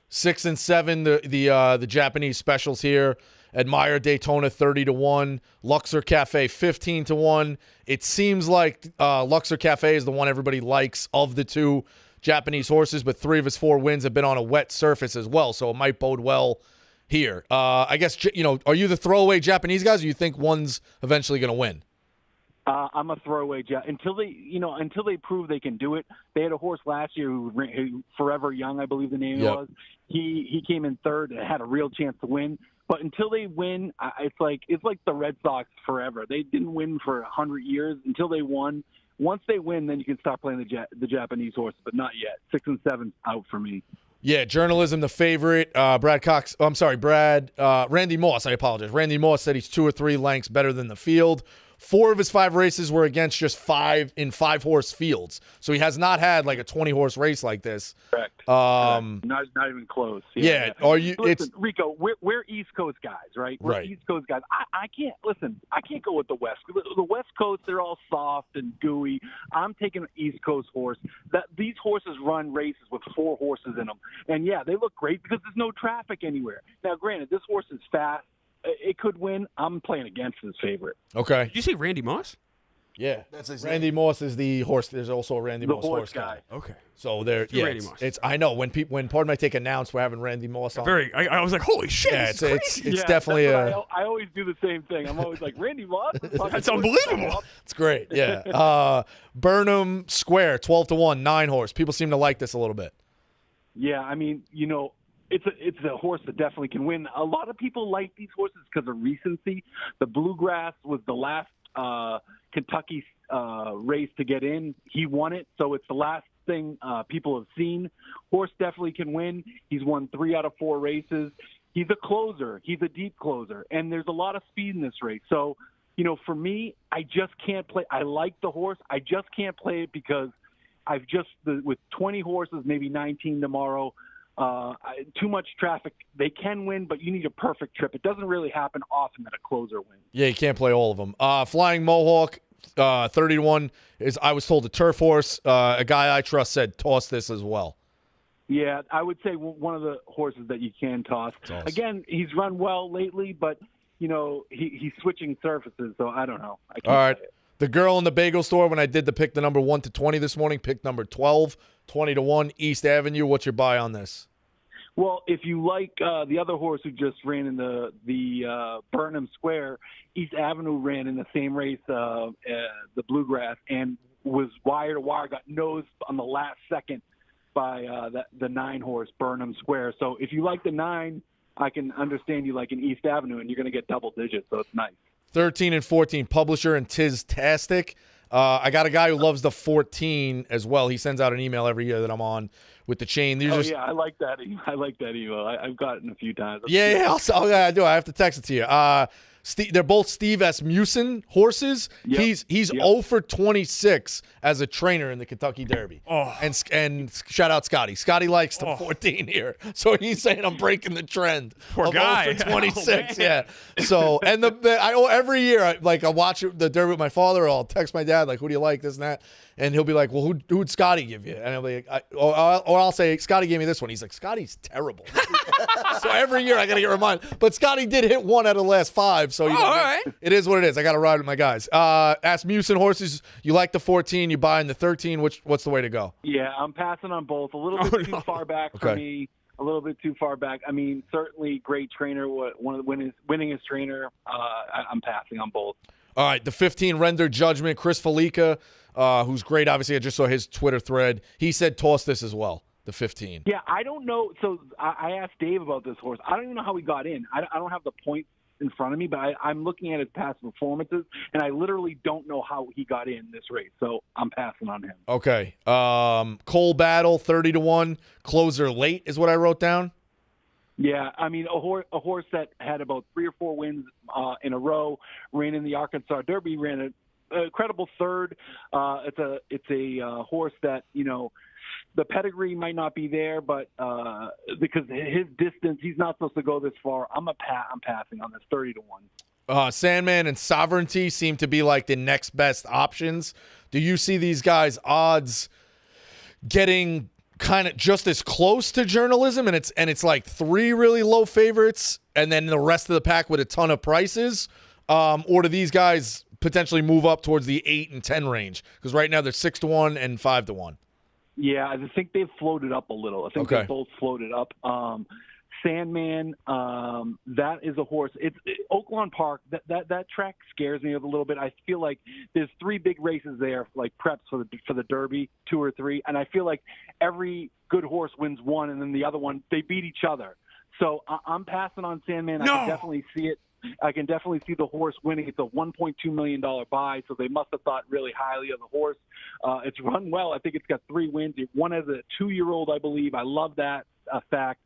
6 and 7, the Japanese specials here. Admire Daytona 30-1. Luxor Cafe 15-1. It seems like Luxor Cafe is the one everybody likes of the two Japanese horses, but 3 of his 4 wins have been on a wet surface as well, so it might bode well here. I guess, are you the throwaway Japanese guys, or you think one's eventually going to win? I'm a throwaway until they prove they can do it. They had a horse last year who Forever Young, I believe the name was. He came in third and had a real chance to win. But until they win, it's like the Red Sox forever. They didn't win for 100 years until they won. Once they win, then you can start playing the Japanese horses, but not yet. 6 and 7 out for me. Yeah, Journalism, the favorite. Randy Moss, I apologize. Randy Moss said he's 2 or 3 lengths better than the field. 4 of his 5 races were against just 5 5-horse fields. So he has not had like a 20-horse race like this. Correct. Not even close. Yeah. Are you? Listen, Rico, we're East Coast guys, right? We're right. East Coast guys. I can't go with the West. The West Coast, they're all soft and gooey. I'm taking an East Coast horse. These horses run races with 4 horses in them, and yeah, they look great because there's no traffic anywhere. Now, granted, this horse is fast. It could win. I'm playing against his favorite. Okay. Did you say Randy Moss? Yeah, Randy Moss is the horse. There's also a Randy Moss horse guy. Okay. So there, Randy Moss. It's I know when Pardon My Take announced we're having Randy Moss on. I was like, holy shit! Yeah, it's definitely I always do the same thing. I'm always like, Randy Moss. That's unbelievable. It's great. Yeah. Burnham Square 12-1 9-horse. People seem to like this a little bit. Yeah, I mean, it's a horse that definitely can win. A lot of people like these horses because of recency. The Bluegrass was the last Kentucky race to get in. He won it, so it's the last thing people have seen. Horse definitely can win. He's won 3 out of 4 races. He's a closer. He's a deep closer, and there's a lot of speed in this race. So, for me, I just can't play. I like the horse. I just can't play it because with 20 horses, maybe 19 tomorrow, too much traffic. They can win, but you need a perfect trip. It doesn't really happen often that a closer wins. Yeah, you can't play all of them. Flying Mohawk, 30-1 is, I was told, a turf horse. A guy I trust said toss this as well. Yeah, I would say one of the horses that you can toss. Again, he's run well lately, but he's switching surfaces, so I don't know. I can't all right. say it. The girl in the bagel store, when I did the number 1 to 20 this morning, picked number 12, 20-1 East Avenue. What's your buy on this? Well, if you like the other horse who just ran in the Burnham Square, East Avenue ran in the same race, the Bluegrass, and was wire to wire, got nosed on the last second by the 9-horse Burnham Square. So if you like the 9, I can understand you like an East Avenue, and you're going to get double digits, so it's nice. 13 and 14, Publisher and Tiz-tastic. I got a guy who loves the 14 as well. He sends out an email every year that I'm on with the chain. Yeah, I like that. I like that email. I've gotten it a few times. I do. I have to text it to you. They're both Steve Asmussen horses. Yep. He's 0 for 26 as a trainer in the Kentucky Derby. Oh. And shout out Scotty. Scotty likes the 14 here, so he's saying I'm breaking the trend. Poor guy. 0 for 26. Yeah. So and every year I watch the Derby with my father. Or I'll text my dad like, who do you like, this and that. And he'll be like, well, who'd Scotty give you? And I'll be like, or I'll say, Scotty gave me this one. He's like, Scotty's terrible. So every year I got to get reminded. But Scotty did hit 1 out of the last 5. So all right. It is what it is. I got to ride with my guys. Asmussen horses, you like the 14, you buy in the 13. What's the way to go? Yeah, I'm passing on both. A little bit too far back for me. A little bit too far back. I mean, certainly great trainer. One of the winningest trainer. I'm passing on both. All right, the 15 Render Judgment, Chris Felica, who's great. Obviously, I just saw his Twitter thread. He said toss this as well, the 15. Yeah, I don't know. So I asked Dave about this horse. I don't even know how he got in. I don't have the points in front of me, but I'm looking at his past performances, and I literally don't know how he got in this race. So I'm passing on him. Okay. Cole Battle, 30-1. Closer late is what I wrote down. Yeah, I mean, a horse that had about 3 or 4 wins in a row, ran in the Arkansas Derby, ran an incredible third. It's a horse that, the pedigree might not be there, but because his distance, he's not supposed to go this far. I'm passing on this 30-1. Sandman and Sovereignty seem to be like the next best options. Do you see these guys' odds getting kind of just as close to journalism, and it's like 3 really low favorites, and then the rest of the pack with a ton of prices, or do these guys potentially move up towards the 8 and 10 range? Because right now they're 6-1 and 5-1. Yeah, I think they've floated up a little. I think they both floated up. Sandman, that is a horse. It's Oaklawn Park. That track scares me a little bit. I feel like there's 3 big races there, like preps for the Derby, 2 or 3, and I feel like every good horse wins one, and then the other one they beat each other. So I'm passing on Sandman. No. I can definitely see it. I can definitely see the horse winning. It's a $1.2 million buy, so they must have thought really highly of the horse. It's run well. I think it's got 3 wins. It won as a 2-year-old, I believe. I love that fact.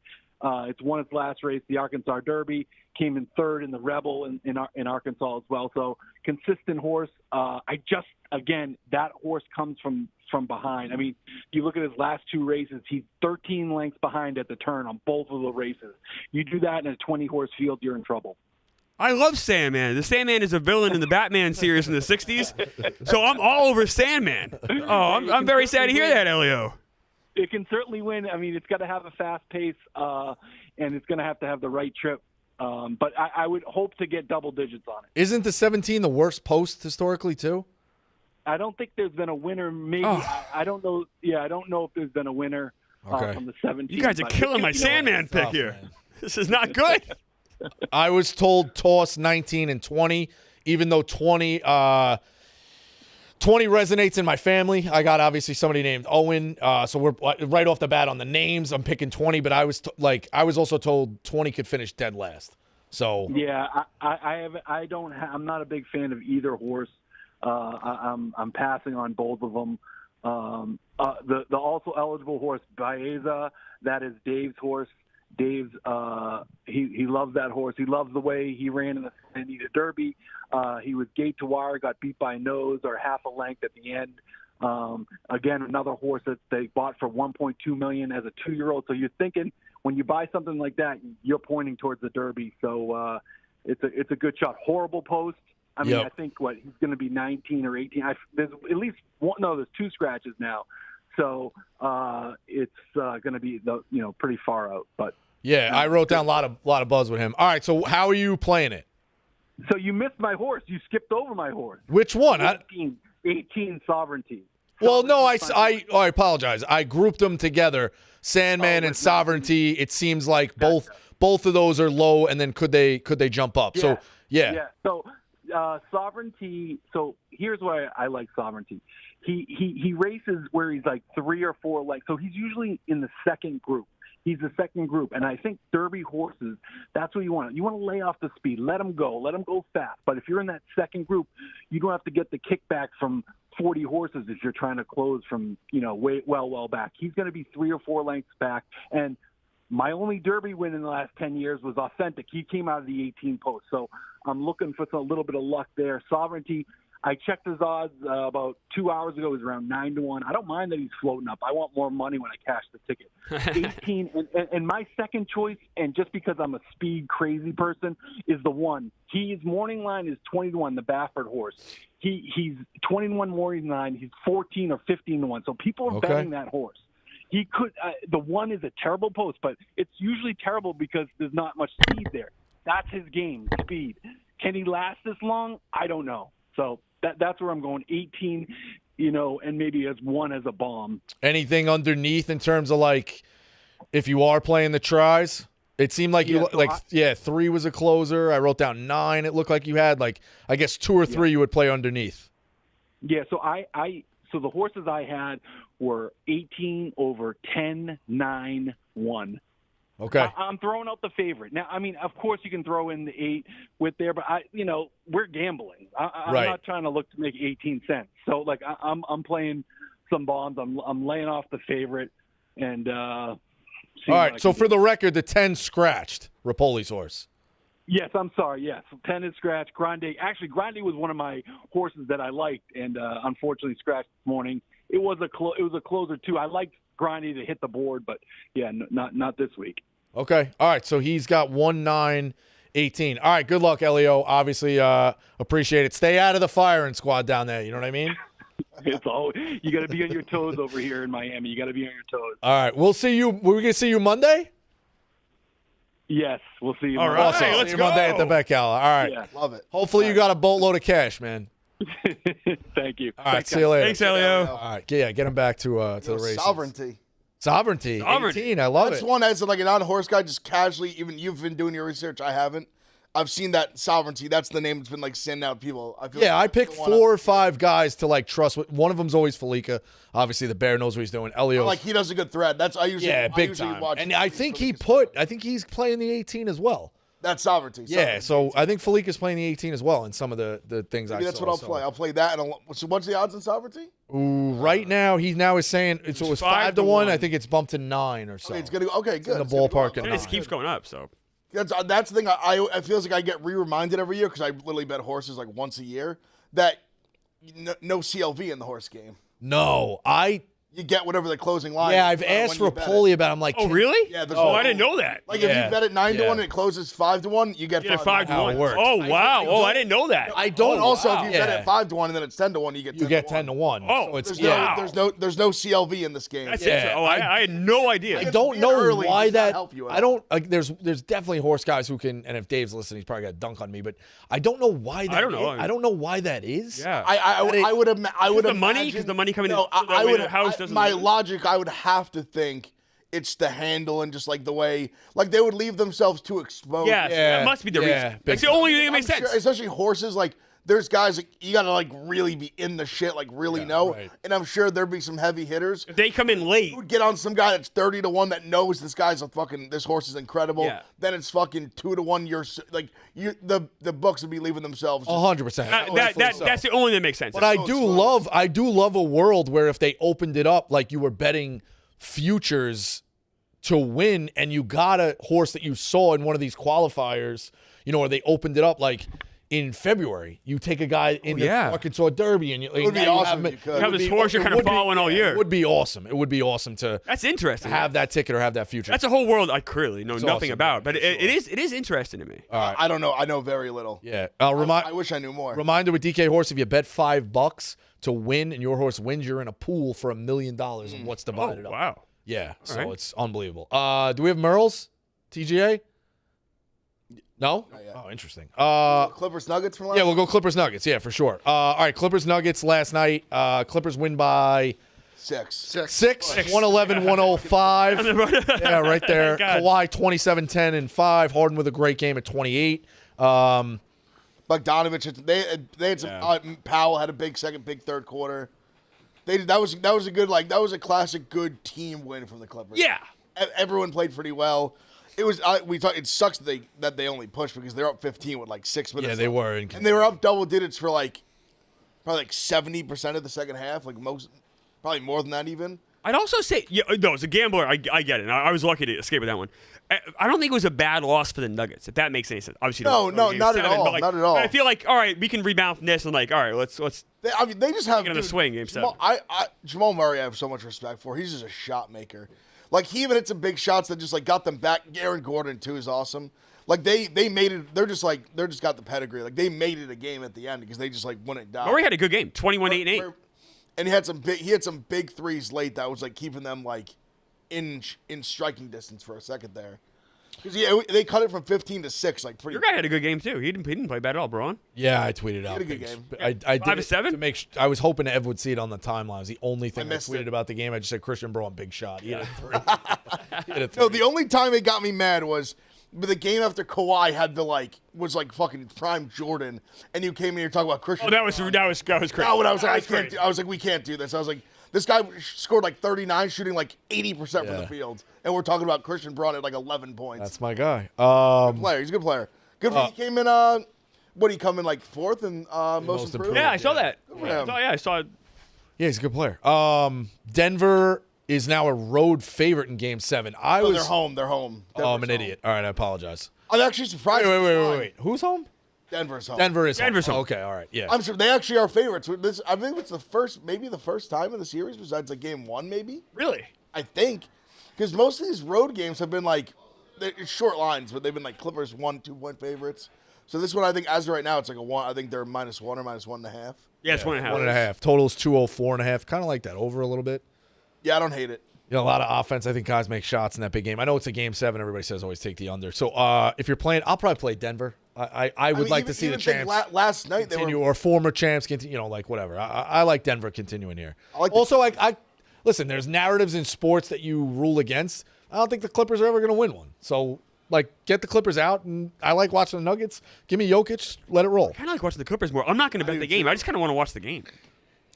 It's won its last race, the Arkansas Derby, came in 3rd in the Rebel in Arkansas as well. So consistent horse. That horse comes from behind. I mean, you look at his last 2 races, he's 13 lengths behind at the turn on both of the races. You do that in a 20-horse field, you're in trouble. I love Sandman. The Sandman is a villain in the Batman series in the 60s, so I'm all over Sandman. Oh, I'm very sad to hear that, Elio. It can certainly win. I mean, it's got to have a fast pace, and it's going to have the right trip. But I would hope to get double digits on it. Isn't the 17 the worst post historically, too? I don't think there's been a winner. Maybe. I don't know. Yeah, I don't know if there's been a winner from the 17. You guys are killing my Sandman pick here. Man. This is not good. I was told toss 19 and 20, even though 20 resonates in my family. I got obviously somebody named Owen, so we're right off the bat on the names. I'm picking 20, but I was also told 20 could finish dead last. So yeah, I'm not a big fan of either horse. I'm passing on both of them. The also eligible horse Baeza, that is Dave's horse. Dave's he loves that horse. He loves the way he ran in the Anita Derby. He was gate to wire, got beat by nose or half a length at the end. Again, another horse that they bought for $1.2 million as a 2-year-old. So you're thinking when you buy something like that, you're pointing towards the Derby. So it's a good shot. Horrible post. I mean, I think he's going to be 19 or 18. There's at least one. No, there's 2 scratches now. So it's going to be pretty far out. But yeah, I wrote down a lot of buzz with him. All right, so how are you playing it? So you missed my horse. You skipped over my horse. Which one? 18 Sovereignty. Well, no, I apologize. I grouped them together, Sandman and Sovereignty. It seems like both of those are low, and then could they jump up? Yeah. So yeah. Yeah. So Sovereignty. So here's why I like Sovereignty. He races where he's like 3 or 4 lengths. So he's usually in the second group. He's the second group. And I think Derby horses, that's what you want. You want to lay off the speed. Let them go fast. But if you're in that second group, you don't have to get the kickback from 40 horses if you're trying to close from, way well back. He's going to be 3 or 4 lengths back. And my only Derby win in the last 10 years was Authentic. He came out of the 18 post. So I'm looking for a little bit of luck there. Sovereignty, I checked his odds about 2 hours ago. It was around 9-1. I don't mind that he's floating up. I want more money when I cash the ticket. 18, and my second choice, and just because I'm a speed crazy person, is the 1. His morning line is 20-1, the Baffert horse. He's 21 morning line. He's 14 or 15-1. So people are betting that horse. He could. The 1 is a terrible post, but it's usually terrible because there's not much speed there. That's his game, speed. Can he last this long? I don't know. So that's where I'm going. 18, and maybe as 1 as a bomb. Anything underneath in terms of if you are playing the tries? It seemed like 3 was a closer. I wrote down 9. It looked like you had I guess 2 or 3 you would play underneath. Yeah. So so the horses I had were 18 over 10, 9, 1. Okay. I'm throwing out the favorite. Now, I mean, of course you can throw in the 8 with there, but we're gambling. I'm not trying to look to make 18 cents. So I'm playing some bonds. I'm laying off the favorite and all right. So for the record, the 10 scratched Rapoli's horse. Yes, I'm sorry. Yes, 10 is scratched. Grande was one of my horses that I liked, and unfortunately scratched this morning. It was a closer too. I liked Grande to hit the board, but yeah, not this week. Okay. All right. So he's got 1, 9, 18. All right. Good luck, Elio. Obviously, appreciate it. Stay out of the firing squad down there. You know what I mean? It's all you got to be on your toes over here in Miami. You got to be on your toes. All right, we'll see you. We're gonna see you Monday. Yes, we'll see you. All Monday. right, Awesome. let's See you go. Monday at the Beck Gala. All right. Yeah. Love it. Hopefully you got a boatload of cash, man. Thank you. All right. See you later. Thanks, Elio. All right. Yeah. Get him back to the races. Sovereignty. Sovereignty. Sovereignty. 18. I love That's it. one as like a non-horse guy, just casually. Even you've been doing your research. I haven't. I've seen that Sovereignty. That's the name that's been like sending out people. I feel Yeah, I like pick that's the one 4 or 5 guys to like trust. One of them's always Felica. Obviously, the Bear knows what he's doing. Elio. Like he does a good thread. That's I usually Big time. watch. And I think I think he's playing the 18 as well. That's Sovereignty. Yeah, so I think Felica's playing the 18 as well in some of the things I Maybe saw. that's what I'll play. I'll play that. And so what's the odds in Sovereignty? Ooh, right now he is saying it was 5 to 1. I think it's bumped to 9 or so. Okay, it's gonna okay, good. in the It's gonna go ballpark up. at It 9. just keeps going up. So That's the thing. I feels like I get reminded every year because I literally bet horses like once a year that no CLV in the horse game. No, You get whatever the closing line. yeah, is, I've no matter asked when for you a bet Poli it. about. I'm like, oh really? Yeah, there's Oh, no- I didn't know that. Like if Yeah. you bet it 9 to Yeah. 1 and it closes 5 to 1, you get You get 5 a 5 to 1. to how 1. it works. Oh wow! Oh, I didn't know that. I don't. Also, wow. if you bet Yeah. it 5 to 1 and then it's 10 to 1, you get 10 You get to 10 to 1. Oh, so it's There's yeah. there's no CLV in this game. That's Yeah, interesting. Oh, I had no idea. I It's don't being know early why does not that. help you at I don't. Like, there's definitely horse guys who can. And if Dave's listening, he's probably got to dunk on me. But I don't know why. That I don't know. I don't know why that is. yeah. I would the money? 'Cause the money coming in- No, so that I way would. the house doesn't My lose? logic, I would have to think it's the handle and just like the way, like they would leave themselves too exposed. yes, Yeah. that must be the Yeah, reason. big That's the time. only thing that I'm makes sure- sense. especially horses. Like there's guys like you gotta like really be in the shit, like really know. right. And I'm sure there'd be some heavy hitters. If they come in late, You would get on some guy that's 30 to 1 that knows this guy's this horse is incredible. Yeah. Then it's fucking 2 to 1. The books would be leaving themselves. 100%. that's the only thing that makes sense. But I do love a world where if they opened it up, like you were betting futures to win, and you got a horse that you saw in one of these qualifiers, or they opened it up like in February. You take a guy in the Arkansas Derby, and It would be awesome if you could. You have this horse you're kind of following all year. It would be awesome. It would be awesome to That's interesting. have that ticket or have that future. That's a whole world I clearly know nothing awesome, about, but for it is interesting to me. I don't know. I know very little. yeah. I wish I knew more. Reminder with DK Horse: if you bet $5 to win and your horse wins, you're in a pool for $1 million. And what's divided up? Wow. Yeah, so right. it's unbelievable. Do we have Merles? TGA? No? Not yet. Oh, interesting. Clippers Nuggets from last Yeah, we'll go Clippers Nuggets. Yeah, for sure. All right, Clippers Nuggets last night. Clippers win by 6. 111, 105. Yeah, right there. God. Kawhi 27, 10, and 5. Harden with a great game at 28. Bogdanovich, they had some. Powell had a big third quarter. That was a good that was a classic good team win from the Clippers. Yeah. Everyone played pretty well. It was it sucks that they only pushed because they're up 15 with like 6 minutes. Yeah, they left. were. And they were up double digits for probably 70% of the second half, probably more than that even. I'd also say, no, as a gambler, I get it. I was lucky to escape with that one. I don't think it was a bad loss for the Nuggets, if that makes any sense. Obviously, No, not at all. But Not at all. I feel like, all right, we can rebound from this, and all right, let's. They just have Taking the swing, game 7. Jamal Murray, I have so much respect for. He's just a shot maker. Like he even hit some big shots that just got them back. Aaron Gordon too is awesome. Like they made it. They're just got the pedigree. Like they made it a game at the end because they just wouldn't die. Murray had a good game, 21, 8, and 8. And he had some big threes late that was keeping them in striking distance for a second there. Because they cut it from 15 to 6 pretty. Your guy had a good game too. He didn't play bad at all, Braun. Yeah, I tweeted out. had a good things. game. I did 5 to it 7? to make. I was hoping Ev would see it on the timeline. It was the only thing I missed tweeted it. about the game. I just said Christian Braun, big shot. He had a 3. He had a 3. No, the only time it got me mad was the game after Kawhi had was fucking prime Jordan, and you came in here talking about Christian. Oh, that was crazy. Now, when I was like, I was like, we can't do this. I was like, this guy scored 39, shooting 80% from the field, and we're talking about Christian Braun at 11 points. That's my guy. Player, he's a good player. Good for he came in. What did he come in 4th in most improved? Yeah, I saw that. for him. I saw it. Yeah, he's a good player. Denver is now a road favorite in Game 7. They're home. They're home. Oh, I'm Denver's an home. idiot. All right, I apologize. I'm actually surprised. Wait. Who's home? Denver's home. Denver is Denver's home. Okay, all right. Yeah. I'm sure they actually are favorites. I think it's the first time in the series besides Game 1, maybe. Really? I think because most of these road games have been it's short lines, but they've been Clippers 1-2 point favorites. So this one, I think, as of right now, it's like a 1. I think they're -1 or -1.5. Yeah, it's 1.5. 1.5. Total's 204.5. Kind of like that. Over a little bit. Yeah, I don't hate it. A lot of offense. I think guys make shots in that big game. I know it's a game 7. Everybody says always take the under. So if you're playing, I'll probably play Denver. I would like to see the champs last night continue, they were, or former champs continue. Like whatever. I like Denver continuing here. I listen. There's narratives in sports that you rule against. I don't think the Clippers are ever going to win one. So get the Clippers out, and I like watching the Nuggets. Give me Jokic. Let it roll. I kind of like watching the Clippers more. I'm not going to bet the game. I just kind of want to watch the game.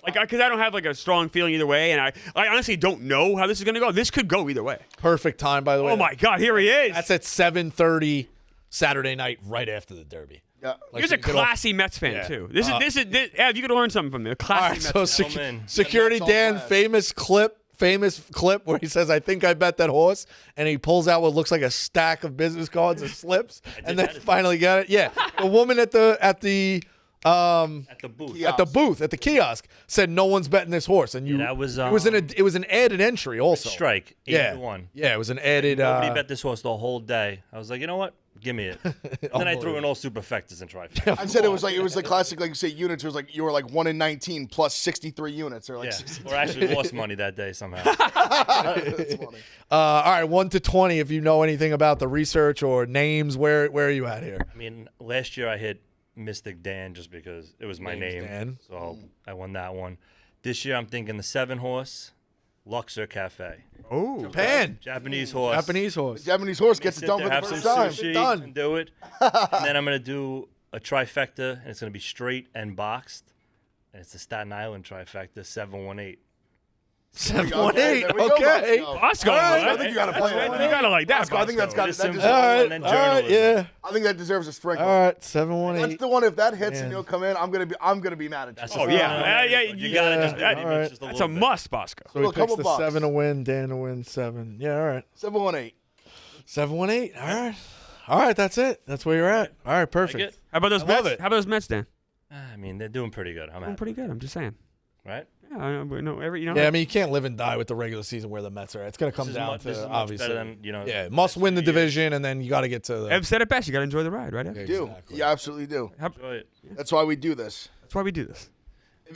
Because I don't have a strong feeling either way, and I honestly don't know how this is going to go. This could go either way. Perfect time, by the way. Oh my God, here he is. That's at 7:30 Saturday night, right after the Derby. Yeah. Here's a classy Mets fan too. This is Ev, you could learn something from me. A classy Mets fan. Security Dan, famous clip where he says, "I think I bet that horse," and he pulls out what looks like a stack of business cards and slips, and then finally got it. Yeah, the woman at the booth at the kiosk said no one's betting this horse, and that was it was an added entry also. Strike 8-1. Yeah, it was an added. Nobody bet this horse the whole day. I was like, you know what? Give me it. And then I threw in all superfectas and trifectas. I said it was the classic, like you say, units. It was like you were like 1 in 19 plus 63 units, or like 63. Or actually lost money that day somehow. That's funny. All right, 1 to 20. If you know anything about the research or names, where are you at here? I mean, last year I hit Mystic Dan just because it was my name. Dan. So I won that one. This year I'm thinking the 7 horse, Luxor Cafe. Oh, Japan. Japanese horse. The Japanese horse gets it done for the have first some time. sushi Done. and do it. And then I'm going to do a trifecta, and it's going to be straight and boxed. And it's the Staten Island trifecta, 718. 718. There we go, Okay. Bosco. I think you got to play it. You got to like that. I think that's got. Just That some- deserves, All right. And then All right. journalism. Yeah. I think that deserves a sprinkle. All right. That's 718. the one. If that hits Man. and you'll come in, I'm gonna be mad at you. That's Oh, the yeah. final. Yeah, You got to just that- maybe all right. it's just a That's a little bit. must, Bosco. So he a couple picks the bucks. 7 to win, Dan to win 7. Yeah, all right. 718. 718. All right. All right, that's it. That's where you're at. All right, perfect. Like it? How about those I love Mets? it. How about those Mets, Dan? I mean, they're doing pretty good. I'm Doing happy. pretty good. I'm just saying. Right? Yeah, I know Yeah, I mean, you can't live and die with the regular season where the Mets are at. It's going to come down this is to, much obviously. better than, Yeah, must win the 2 years. division, and then you got to get to the. Ev said it best. You got to enjoy the ride, right, Ev? Do Exactly. you absolutely do? Enjoy it. That's why we do this. That's why we do this.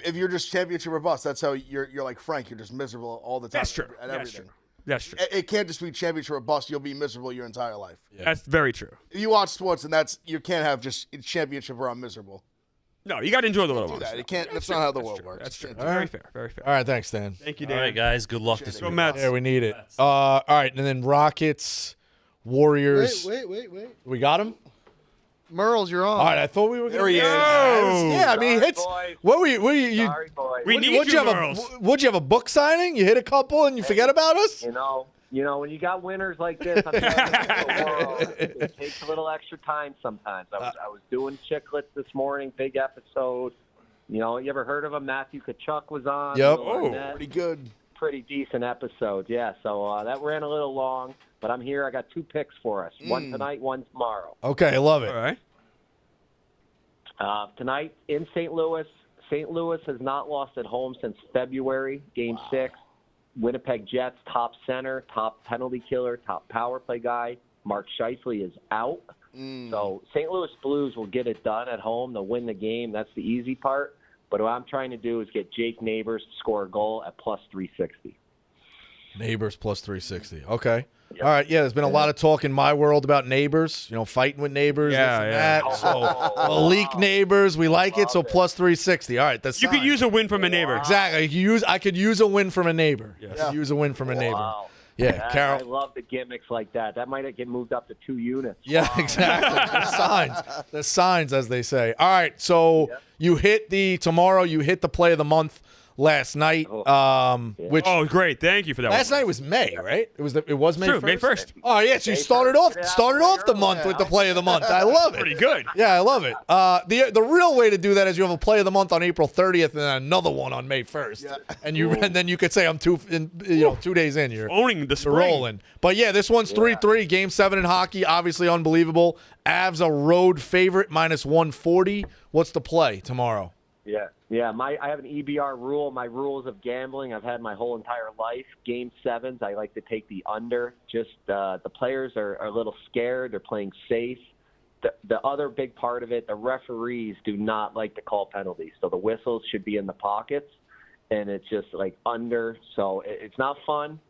If you're just championship or bust, that's how you're like Frank. You're just miserable all the time. That's true. At That's everything. true. That's true. It can't just be championship or bust. You'll be miserable your entire life. That's very true. If you watch sports, and you can't have just championship or I'm miserable. No, you got to enjoy the little Do ones. that. It can't. That's not how the world works. That's true. Can't All Very right. fair. Very fair. All right, thanks, Dan. Thank you, All Dan. right, guys. Good luck this Go week. Mets. Yeah, we need it. All right, and then Rockets, Warriors. Wait. We got him? Merles, you're on. All right, I thought we were There going he is. Yeah, I mean, he hits. boys. What were you? Sorry, boys. We need Would you, you have girls. would you have a book signing? You hit a couple and you forget about us? You know, when you got winners like this, I'm telling you, the world, it takes a little extra time sometimes. I was doing chicklets this morning, big episode. You know, you ever heard of him? Matthew Kachuk was on. Yep. Oh, Pretty good. pretty decent episode. Yeah, so that ran a little long, but I'm here. I got 2 picks for us. One tonight, one tomorrow. Okay, I love it. All right. Tonight in St. Louis. St. Louis has not lost at home since February, Game 6. Winnipeg Jets, top center, top penalty killer, top power play guy. Mark Scheifele is out. So St. Louis Blues will get it done at home. They'll win the game. That's the easy part. But what I'm trying to do is get Jake Neighbors to score a goal at plus 360. Neighbors plus 360. Okay. All right. Yeah, there's been a lot of talk in my world about neighbors, fighting with neighbors. Yeah, this and yeah. that. So, leak neighbors. We like it. So plus 360. All right. That's You could use a win from a neighbor. Exactly. I could use a win from a neighbor. Yes. I could use a win from a neighbor. Wow. Yeah, I Carol. love the gimmicks like that. That might get moved up to 2 units. Yeah, exactly. The signs. The signs, as they say. All right. So you hit tomorrow. You hit the play of the month last night. Which Oh, great. Thank you for that. last night was May, right? It was May True, 1st? May 1st. Oh yeah, so you May started 1st. off Get it out started way off the early. month with the play of the month. I love it. Pretty good. Yeah, I love it. The real way to do that is you have a play of the month on April 30th and then another one on May 1st. And then you could say I'm 2 days in. You're Owning the you're spring. rolling. But yeah, this one's 3-3. Game 7 in hockey, obviously unbelievable. Avs a road favorite minus 140. What's the play tomorrow? Yeah. I have an EBR rule. My rules of gambling I've had my whole entire life. Game 7s, I like to take the under. Just the players are a little scared. They're playing safe. the other big part of it, the referees do not like to call penalties. So the whistles should be in the pockets, and it's just like under. So it's not fun,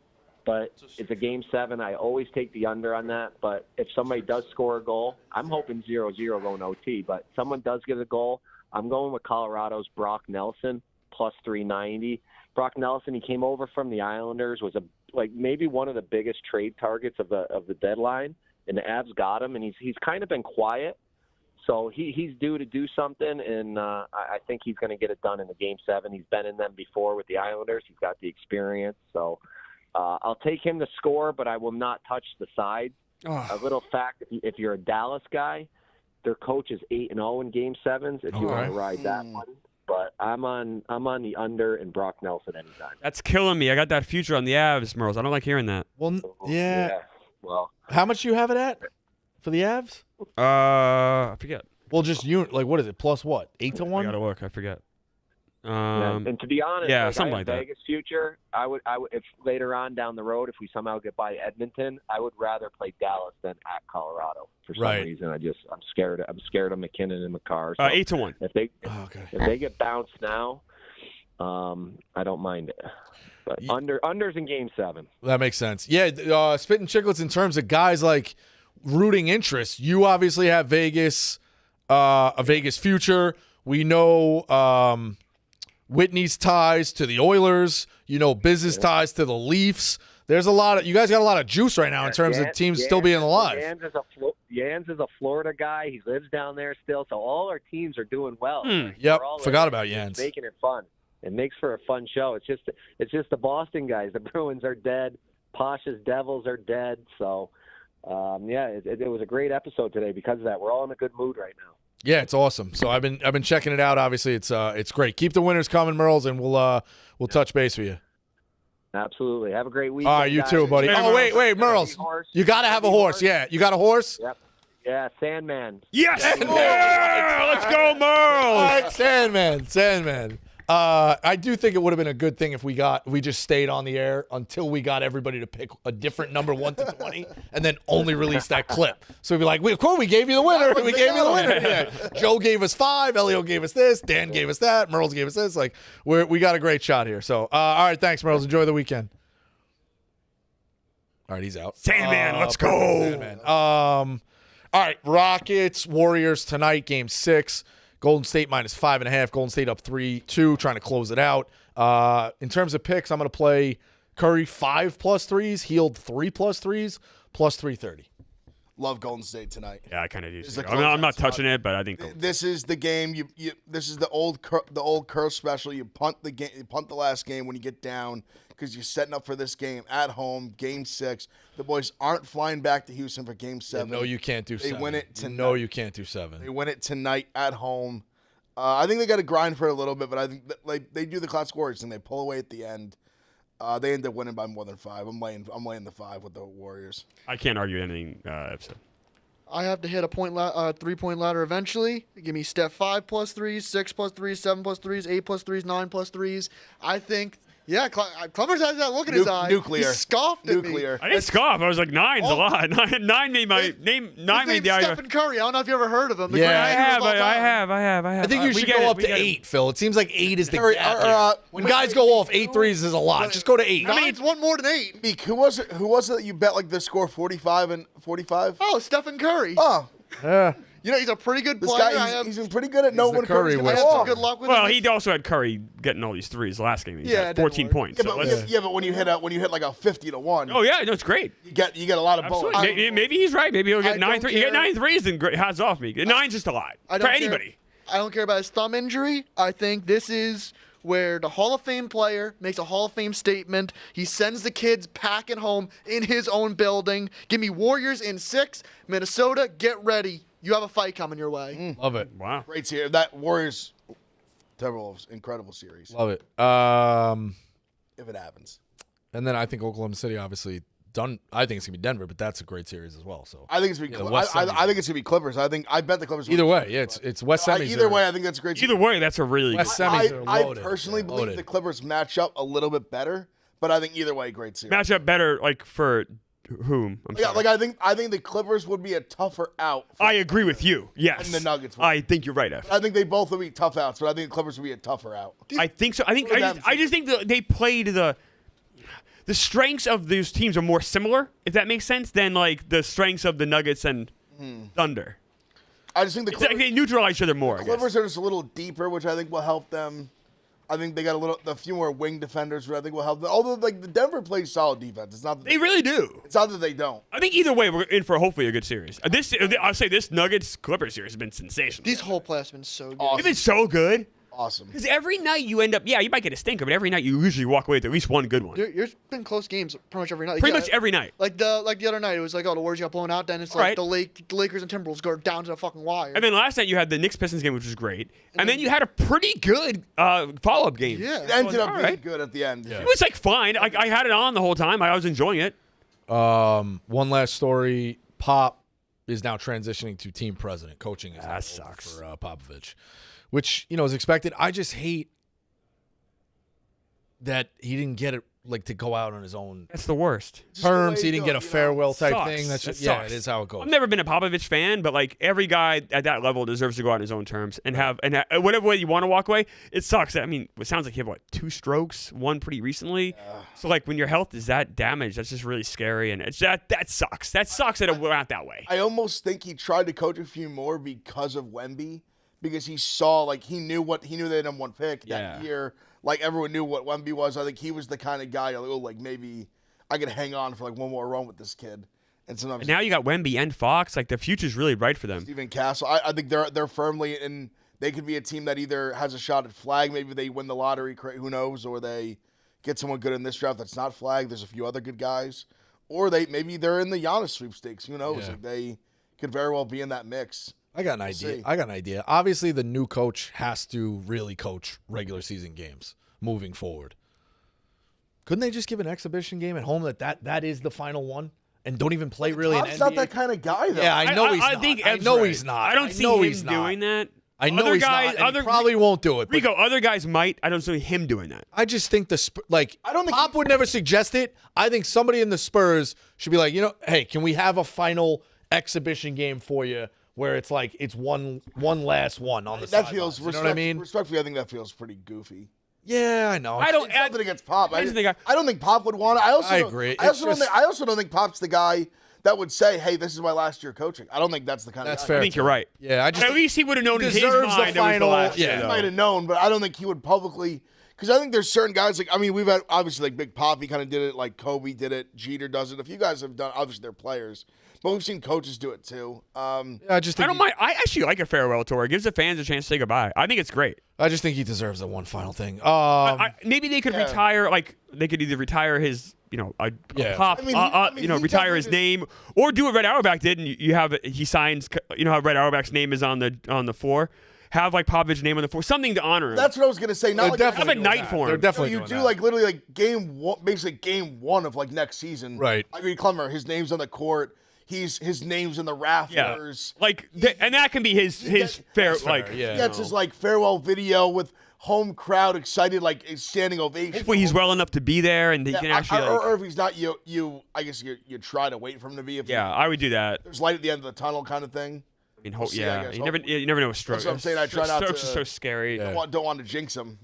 but it's a Game 7. I always take the under on that. But if somebody does score a goal, I'm hoping 0-0 going OT. But someone does get a goal, I'm going with Colorado's Brock Nelson, plus 390. Brock Nelson, he came over from the Islanders, was maybe one of the biggest trade targets of the deadline. And the Avs got him, and he's kind of been quiet. So he's due to do something, and I think he's going to get it done in the Game 7. He's been in them before with the Islanders. He's got the experience. So I'll take him to score, but I will not touch the sides. A little fact, if you're a Dallas guy, their coach is 8-0 in Game 7s if you want to ride that one. But I'm on the under and Brock Nelson anytime. That's killing me. I got that future on the Avs, Merles. I don't like hearing that. Well, yeah. Well, how much you have it at for the Avs? I forget. Well, just what is it? Plus what? 8-1? I gotta look. I forget. And to be honest, something like that. Vegas future, I would if later on down the road, if we somehow get by Edmonton, I would rather play Dallas than at Colorado for some reason. I'm scared of McKinnon and McCarr. So 8-1. If they get bounced now, I don't mind it. But unders in Game 7. That makes sense. Yeah, Spittin' Chicklets, in terms of guys like rooting interest, you obviously have Vegas, a Vegas future. We know Whitney's ties to the Oilers. You know, business ties to the Leafs. There's you guys got a lot of juice right now in terms of teams still being alive. Jans is a Florida guy. He lives down there still. So all our teams are doing well. Yep, forgot about Jans. Making it fun. It makes for a fun show. It's just the Boston guys. The Bruins are dead. Posh's Devils are dead. So, it was a great episode today because of that. We're all in a good mood right now. Yeah, it's awesome. So I've been checking it out. Obviously, it's great. Keep the winners coming, Merles, and we'll touch base with you. Absolutely. Have a great week. All right, you too, buddy. Oh, wait, Merles. You got to have a horse. Yeah, you got a horse? Yep. Yeah, Sandman. Yes! Sandman. Let's go, Merles! All right, Sandman. I do think it would have been a good thing if we just stayed on the air until we got everybody to pick a different number 1 to 20 and then only release that clip. So we'd be like, of course, we gave you the winner. We gave you the winner. Yeah. Joe gave us 5. Elio gave us this. Dan gave us that. Merles gave us this. Like, we got a great shot here. So, all right, thanks, Merles. Enjoy the weekend. All right, he's out. Sandman, let's go. Sandman. All right, Rockets, Warriors tonight, Game 6. Golden State minus 5.5. Golden State up 3-2, trying to close it out. In terms of picks, I'm going to play Curry 5 plus threes, Hield 3 plus threes, plus 330. Love Golden State tonight. Yeah, I kind of do. I'm not touching it, but I think this is the game. This is the old Kerr special. You punt the game. You punt the last game when you get down because you're setting up for this game at home, Game 6. The boys aren't flying back to Houston for Game 7. No, you can't do 7. They win it tonight. No, you can't do 7. They win it tonight at home. I think they got to grind for it a little bit, but I think that, they do the classic Warriors and they pull away at the end. They end up winning by more than 5. I'm laying the 5 with the Warriors. I can't argue anything I've said. I have to hit a 3-point ladder eventually. Give me Steph 5 plus threes, 6 plus threes, 7 plus threes, 8 plus threes, 9 plus threes. I think, Clemens has that look in his eye. Nuclear. He scoffed at me. I didn't scoff. I was like, 9's a lot. 9 made my name. 9 made the Stephen Curry. I don't know if you ever heard of him. Yeah, I have. I think you should go up to 8, Phil. It seems like 8 is the gap. When guys go off 8 threes is a lot. Just go to 8. I mean, it's one more than 8. Meek, who was it that you bet like the score 45 and 45? Oh, Stephen Curry. Oh. Yeah. You know, he's a pretty good player. He's been pretty good at knowing when Curry's going to go off. Good luck with Well, him. he also had Curry getting all these threes last game. He had 14 work. points. But when you hit like a 50-1. Oh yeah, no, it's great. You get a lot of bonus. Maybe he's right. Maybe he'll get 9 threes. You get 9 threes, then hats off me. 9's just a lot for anybody. I don't care about his thumb injury. I think this is where the Hall of Fame player makes a Hall of Fame statement. He sends the kids packing home in his own building. Give me Warriors in 6. Minnesota, get ready. You have a fight coming your way. Love it. Wow. Great series. That Warriors, incredible series. Love it. If it happens. And then I think Oklahoma City, obviously, done. I think it's going to be Denver, but that's a great series as well. So I think it's going to be Clippers. I think it's going to be Clippers. I bet the Clippers. Either way, yeah, it's West semis. Either way, I think that's a great series. Either way, that's a really West good semis are I loaded. personally believe the Clippers match up a little bit better, but I think either way, great series. match up better, like for Whom? I'm Yeah, sorry. like I think the Clippers would be a tougher out. I agree with you. Yes. And the Nuggets would. I think you're right, F. I think they both would be tough outs, but I think the Clippers would be a tougher out. I think so. I just think that they played the strengths of those teams are more similar, if that makes sense, than like the strengths of the Nuggets and Thunder. I just think the Clippers, Like they neutralize each other more. Clippers are just a little deeper, which I think will help them. I think they got a few more wing defenders, which I think will help them. Although like the Denver plays solid defense, it's not that They really do. It's not that they don't. I think either way, we're in for hopefully a good series. I'll say this Nuggets Clippers series has been sensational. These whole playoffs have been so good. Awesome. It's been so good. Awesome. Because every night you end up, you might get a stinker, but every night you usually walk away with at least one good one. There's been close games pretty much every night. Pretty much every night. Like the other night, it was like, the Warriors got blown out. Then it's like Right. the Lakers and Timberwolves go down to the fucking wire. And then last night you had the Knicks Pistons game, which was great. And then you had a pretty good follow-up game. Yeah. It ended up all being right. good at the end. It was like fine. I had it on the whole time. I was enjoying it. One last story. Pop is now transitioning to team president. Coaching is That now over sucks. for Popovich, which is expected. I just hate that he didn't get it to go out on his own That's the worst. terms. way He to didn't go, get a farewell type Sucks. thing. That's That just, yeah, sucks. it is how it goes. I've never been a Popovich fan, but like every guy at that level deserves to go out on his own terms and whatever way you want to walk away. It sucks. I mean, it sounds like you have 2 strokes, one pretty recently. So like when your health is that damaged, that's just really scary, and it's that sucks. That sucks that it went out that way. I almost think he tried to coach a few more because of Wemby, because he saw he knew they had number 1 pick that year. Like everyone knew what Wemby was. I think he was the kind of guy maybe I could hang on for one more run with this kid. And sometimes And now you got Wemby and Fox. Like the future's really bright for them. Steven Castle. I think they're firmly in. They could be a team that either has a shot at flag. Maybe they win the lottery. Who knows? Or they get someone good in this draft that's not flag. There's a few other good guys. Or maybe they're in the Giannis sweepstakes. Who knows? Yeah. They could very well be in that mix. I got an idea. Obviously, the new coach has to really coach regular season games moving forward. Couldn't they just give an exhibition game at home that is the final one and don't even play really an Pop's NBA? not that kind of guy, though. Yeah, I know he's not. I know he's not. I don't see him doing that. I know Other he's guys, not. And he probably won't do it. But Rico, other guys might. I don't see him doing that. I just think I don't think Pop would never suggest it. I think somebody in the Spurs should be like, hey, can we have a final exhibition game for you where it's it's one last one on the that sidelines? feels, You know what I mean? respectfully, I think that feels pretty goofy. Yeah, I know. I don't. It's nothing against Pop. I just think I don't think Pop would want it. I agree. I also don't think Pop's the guy that would say, "Hey, this is my last year coaching." I don't think that's the kind That's of guy. fair. I think you're right. Yeah, I just At least he would have known in his deserves the mind it was the final- last yeah. year, He though. might have known, but I don't think he would publicly. Because I think there's certain guys we've had obviously Big Poppy kind of did it, like Kobe did it, Jeter does it. A few guys have done. Obviously, they're players, but we've seen coaches do it too. I just I think don't mind. I actually like a farewell tour. It gives the fans a chance to say goodbye. I think it's great. I just think he deserves that one final thing. Maybe they could retire. They could either retire his, Pop, retire his name, or do what Red Auerbach did, and you have he signs. How Red Auerbach's name is on the floor. Have Popovich's name on the floor, something to honor him. That's what I was gonna say. Not have a night for him. They're definitely you doing do that. literally game one, basically game 1 of next season. Right. I mean, Clemmer, his name's on the court. His name's in the rafters. And that can be his fair. fair, He gets his farewell video with home crowd excited, standing ovation. Hopefully he's well enough to be there, and he can actually. or if he's not, I guess you try to wait for him to be. I would do that. There's light at the end of the tunnel, kind of thing. I mean, see, I guess. you never know with strokes. That's what I'm saying. I try not strokes to- are so scary. Don't want to jinx him.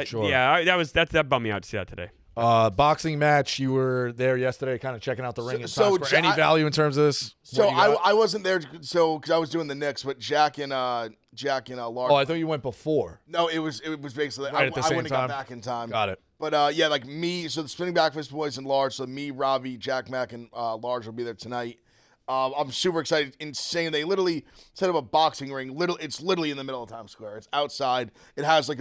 Sure. That bummed me out to see that today. Boxing match. You were there yesterday, kind of checking out the ring. Any value in terms of this? So I wasn't there, because I was doing the Knicks, but Jack and Lark. Oh, I thought you went before. No, it was basically Right at the same wouldn't have time? got back in time. Got it. But me, so the Spinning Backfist Boys and Large, so me, Robbie, Jack Mack, and Large will be there tonight. I'm super excited. Insane. They literally set up a boxing ring. It's literally in the middle of Times Square. It's outside. It has a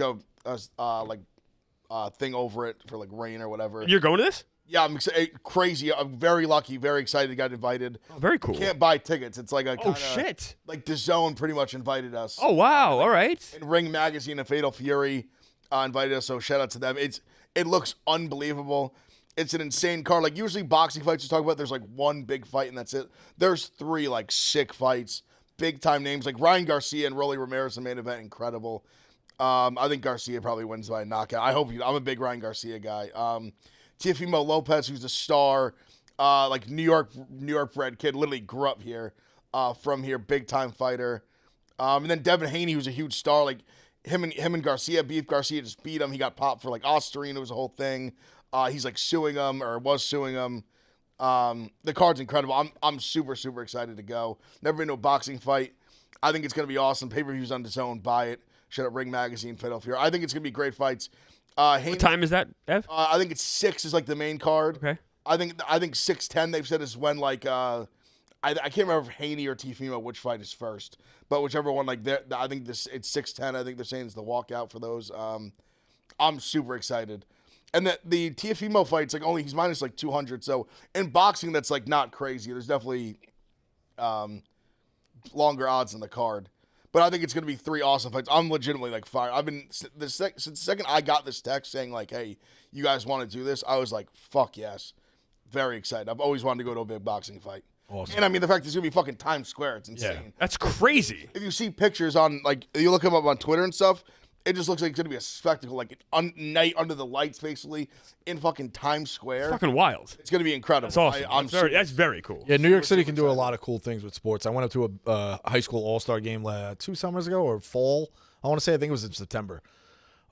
thing over it for rain or whatever. You're going to this? Yeah, I'm crazy. I'm very lucky, very excited. Got invited. Oh, very cool. Can't buy tickets. It's like a kinda, shit. The Zone pretty much invited us. Oh wow! All right. And Ring Magazine and Fatal Fury invited us, so shout out to them. It looks unbelievable. It's an insane card. Usually boxing fights you talk about, there's one big fight and that's it. There's 3 sick fights, big time names Ryan Garcia and Rolly Ramirez in the main event, incredible. I think Garcia probably wins by a knockout. I'm a big Ryan Garcia guy. Teofimo Lopez, who's a star, like New York bred kid, literally grew up here, from here, big time fighter. And then Devin Haney, who's a huge star, like him and Garcia, Beef Garcia just beat him. He got popped for like Osterine. It was a whole thing. He's like suing him or was suing him. The card's incredible. I'm super, super excited to go. Never been to a boxing fight. I think it's going to be awesome. Pay-per-view's on its own. Buy it. Shut up, Ring Magazine, Philadelphia. I think it's going to be great fights. Haney, What time is that, Ev? I think it's 6 is like the main card. Okay. I think 6:10 they've said is when like I can't remember if Haney or Teofimo which fight is first, but whichever one like I think it's 6:10. I think they're saying it's the walkout for those. I'm super excited, and the Teofimo fight's like he's minus like 200. So in boxing that's like not crazy. There's definitely longer odds in the card, but I think it's gonna be 3 awesome fights. I'm legitimately like fired. I've been since the second I got this text saying like, hey, you guys want to do this? I was like, fuck yes. Very excited. I've always wanted to go to a big boxing fight. Awesome. And I mean, the fact it's going to be fucking Times Square, it's insane. Yeah. That's crazy. If you see pictures on, like, you look them up on Twitter and stuff, it just looks like it's going to be a spectacle, like night under the lights, basically, in fucking Times Square. Fucking wild. It's going to be incredible. That's awesome. That's very cool. Yeah, New York City can do a lot of cool things with sports. I went up to a high school all-star game 2 summers ago or fall. I want to say I think it was in September.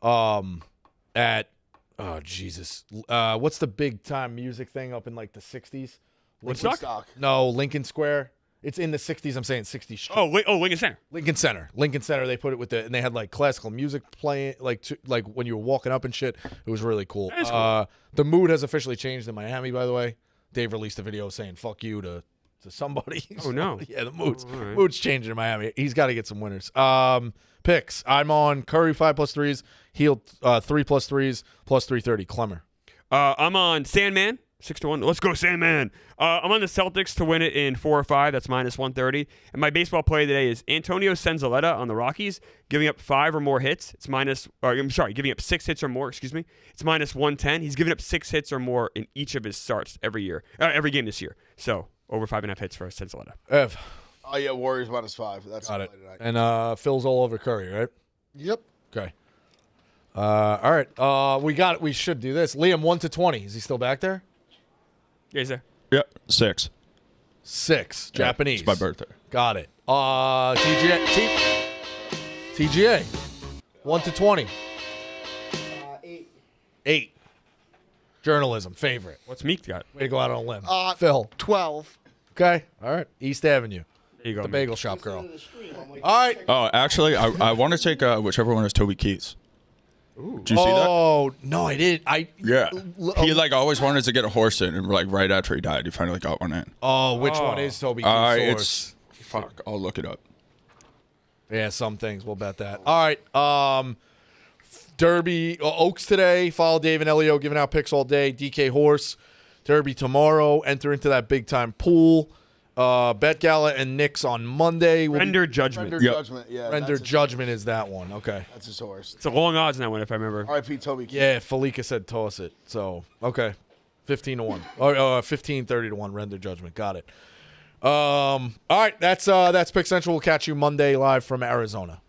At oh Jesus, what's the big time music thing up in like the 60s? Woodstock? No, Lincoln Square. It's in the 60s. I'm saying 60s. Lincoln Center. Lincoln Center. They put it with and they had like classical music playing, like when you were walking up and shit. It was really cool. That is cool. The mood has officially changed in Miami, by the way. Dave released a video saying "fuck you" to somebody. Oh no. Yeah, the mood's changing in Miami. He's got to get some winners. Picks. I'm on Curry 5+3s, Hield 3+3s, plus 330. Clemmer. I'm on Sandman 6-1. Let's go Sandman. I'm on the Celtics to win it in 4 or 5. That's minus 130. And my baseball play today is Antonio Senzaletta on the Rockies, giving up 5 or more hits. It's giving up 6 hits or more. Excuse me. It's minus 110. He's given up 6 hits or more in each of his starts every game this year. So over 5.5 hits for Senzaletta. Ev. Oh, yeah, Warriors -5. That's Got it. And Phil's all over Curry, right? Yep. Okay. All right. We should do this. Liam, 1 to 20. Is he still back there? Yeah, he's there. Yep, 6. 6. Japanese. It's my birthday. Got it. TGA. 1 to 20. 8. 8. Journalism. Favorite. What's Meek got? Way to go out on a limb. Phil. 12. Okay. All right. East Avenue. There you go. The bagel shop girl. All right. Oh, actually, I want to take whichever one is Toby Keith's. Did you see that? Oh, no, I did. Yeah. He like always wanted to get a horse in, and like right after he died, he finally got one in. Oh, which one is Toby Keith's? Fuck. I'll look it up. Yeah, some things. We'll bet that. All right. Derby Oaks today. Follow Dave and Elio giving out picks all day. DK Horse. Derby tomorrow. Enter into that big time pool. Bet Gala and Knicks on Monday. Render Judgment. Judgment, yeah. Render Judgment is that one. Okay. That's his horse. It's a long odds in that one, if I remember. R.I.P. Toby Keith. Yeah, Falika said toss it. So, okay. 15 to 1. Or 15, 30 to 1. Render Judgment. Got it. All right. That's Pick Central. We'll catch you Monday live from Arizona.